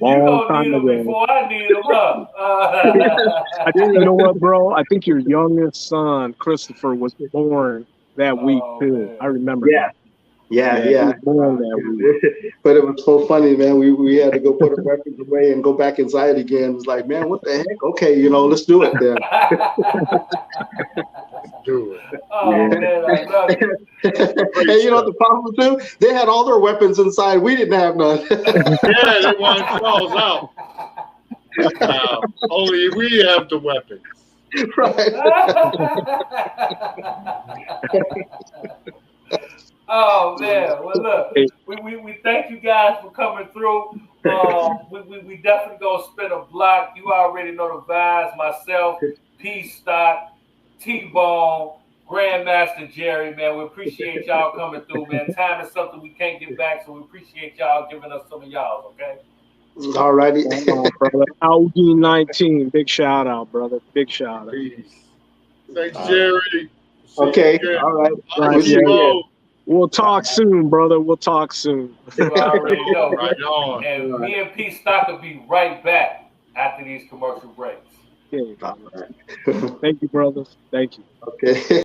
long time ago. Before I need them up. I didn't know what, bro. I think your youngest son, Christopher, was born that week too. Man. I remember. Yeah. But it was so funny, man. We had to go put our weapons away and go back inside again. It's like, man, what the heck? Okay, let's do it then. Do it. Oh, man, I love it. And the problem too, they had all their weapons inside. We didn't have none. They want falls out. Only we have the weapons. Right. Oh man! Well, look, we thank you guys for coming through. We definitely gonna spin a block. You already know the vibes. Myself, PStock, T-Bone, Grandmaster Jerry. Man, we appreciate y'all coming through. Man, time is something we can't get back, so we appreciate y'all giving us some of y'all. Okay. All righty. Come on, brother. Audi 19. Big shout out, brother. Big shout out. Peace. Thanks, Jerry. Okay. All right. Right, We'll see yeah. you again. We'll talk soon, brother. We'll talk soon. You already know. Right on. And me and PStock will be right back after these commercial breaks. Okay. All right. Thank you, brothers. Thank you. Okay.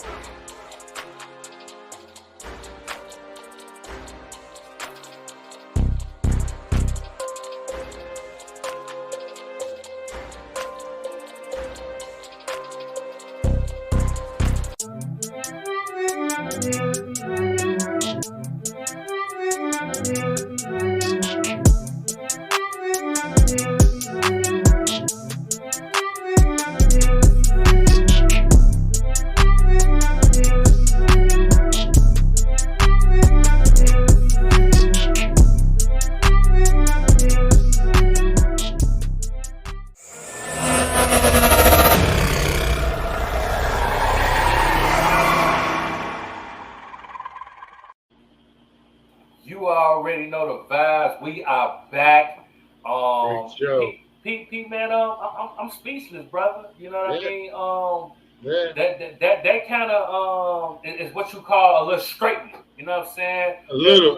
You already know the vibes. We are back. Great show. Pete, man, I'm speechless, brother. You know what I mean? Yeah. That kind of is what you call a little straightening. You know what I'm saying? A little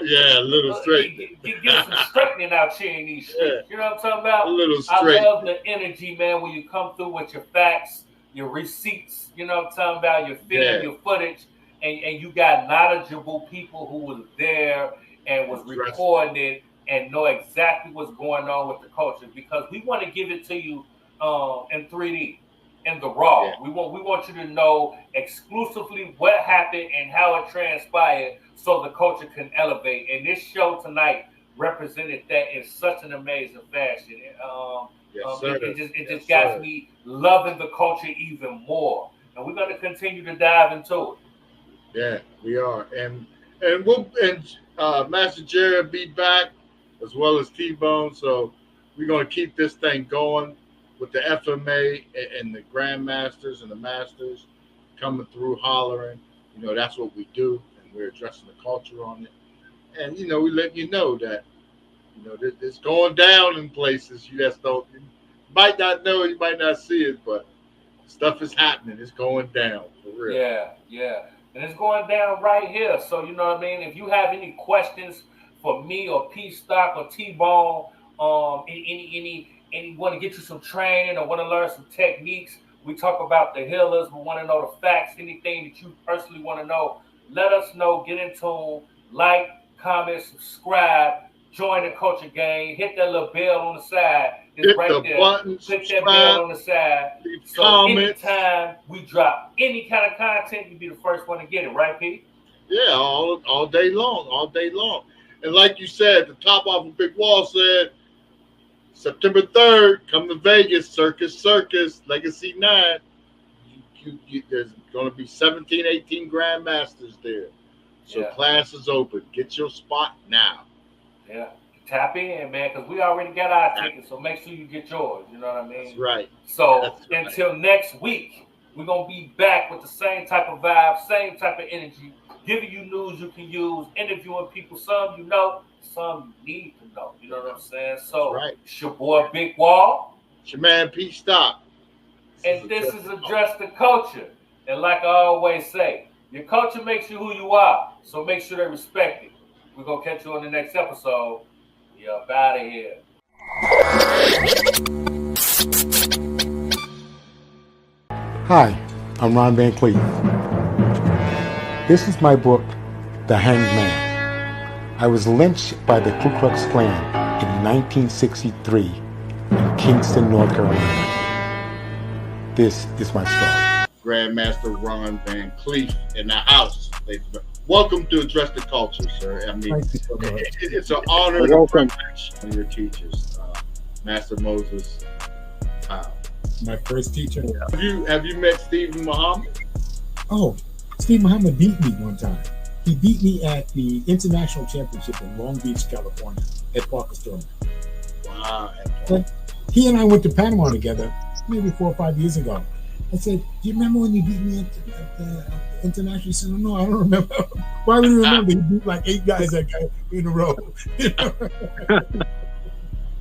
straight. Get some straightening out here in these streets. Yeah. You know what I'm talking about? A little I straight. love the energy, man, when you come through with your facts, your receipts, you know what I'm talking about, your film, Yeah. your footage, and you got knowledgeable people who was there and was recording it and know exactly what's going on with the culture, because we want to give it to you in 3D, in the raw. Yeah. We want you to know exclusively what happened and how it transpired, so the culture can elevate. And this show tonight represented that in such an amazing fashion. It just got me loving the culture even more, and we're going to continue to dive into it. Yeah, we are, and Master Jerry will be back, as well as T-Bone. So we're going to keep this thing going with the FMA and the Grandmasters and the Masters coming through, hollering. You know, that's what we do, and we're addressing the culture on it. And, you know, we let you know that, you know, it's going down in places. You just don't, you might not know, you might not see it, but stuff is happening. It's going down, for real. Yeah. And it's going down right here. So, you know what I mean? If you have any questions for me or PStock or T-Bone, any want to get you some training or want to learn some techniques, we talk about the healers, we want to know the facts, anything that you personally want to know, let us know. Get in tune, like, comment, subscribe, join the culture gang, hit that little bell on the side. It's hit right the there. button, click subscribe, that bell on the side. leave So comments. anytime we drop any kind of content, you'll be the first one to get it, right, Pete? Yeah, all day long. And like you said, the top off of Big Wall said, September 3rd, come to Vegas, Circus, Legacy 9. There's going to be 17, 18 Grandmasters there. So class is open. Get your spot now. Yeah. Tap in, man, because we already got our tickets, so make sure you get yours. You know what I mean? That's right. So until next week, we're going to be back with the same type of vibe, same type of energy, giving you news you can use, interviewing people, some you know, some you need to know. You know what I'm saying? So it's your boy Big Wall. It's your man PStock. And this is Address the Culture. And like I always say, your culture makes you who you are, so make sure they respect it. We're going to catch you on the next episode. We up out of here. Hi, I'm Ron Van Cleef. This is my book, The Hanged Man. I was lynched by the Ku Klux Klan in 1963 in Kingston, North Carolina. This is my story. Grandmaster Ron Van Cleef in the house. Welcome to Address the Culture, sir. I mean, Thank you so much. It's an honor to Welcome. privilege one of your teachers, Master Moses Powell. My first teacher. Have you met Stephen Muhammad? Oh, Steve Muhammad beat me one time. He beat me at the International Championship in Long Beach, California, at Parker's Tournament. Wow. But he and I went to Panama together maybe 4 or 5 years ago. I said, do you remember when you beat me at the international? He said, no, I don't remember. Why would you remember? He beat like 8 guys that guy in a row.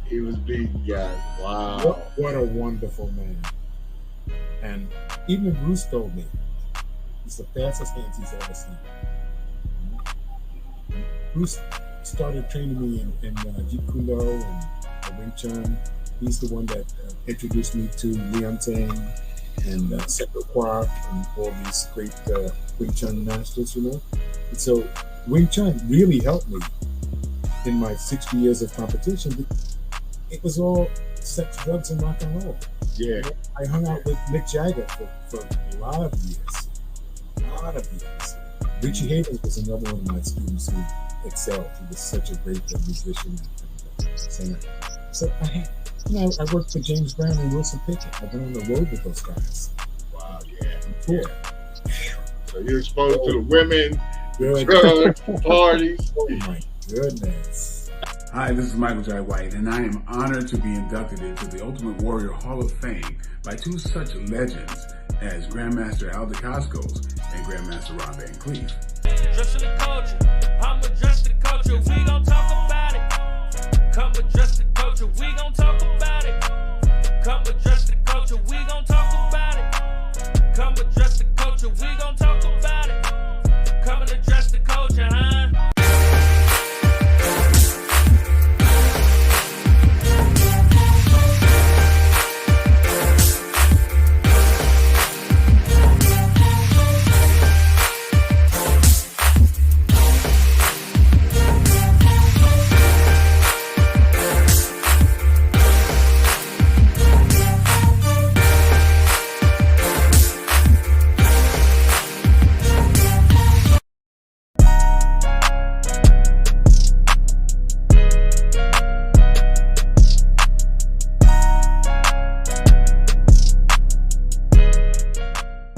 He was beating guys. Wow. What a wonderful man. And even Bruce told me, he's the fastest hands he's ever seen. Bruce started training me in Jeet Kune Do and Wing Chun. He's the one that introduced me to Leon Tang and Seto Kwar and all these great Wing Chun masters, you know. And so Wing Chun really helped me in my 60 years of competition. It was all sex, drugs, and rock and roll. Yeah. I hung out with Mick Jagger for a lot of years. Richie Havens was another one of my students who excelled. He was such a great musician and singer. So I worked for James Brown and Wilson Pickett. I've been on the road with those guys. Wow, yeah. Cool. So you're exposed to the women, Good. drugs, parties. Oh my goodness. Hi, this is Michael J. White, and I am honored to be inducted into the Ultimate Warrior Hall of Fame by two such legends as Grandmaster Al DeCascos and Grandmaster Ron Van Cleef. Dress in the culture, I'm address the culture, we gon' talk about it. Come address the culture, we gon' talk about it. Come address the culture, we gon' talk about it. Come address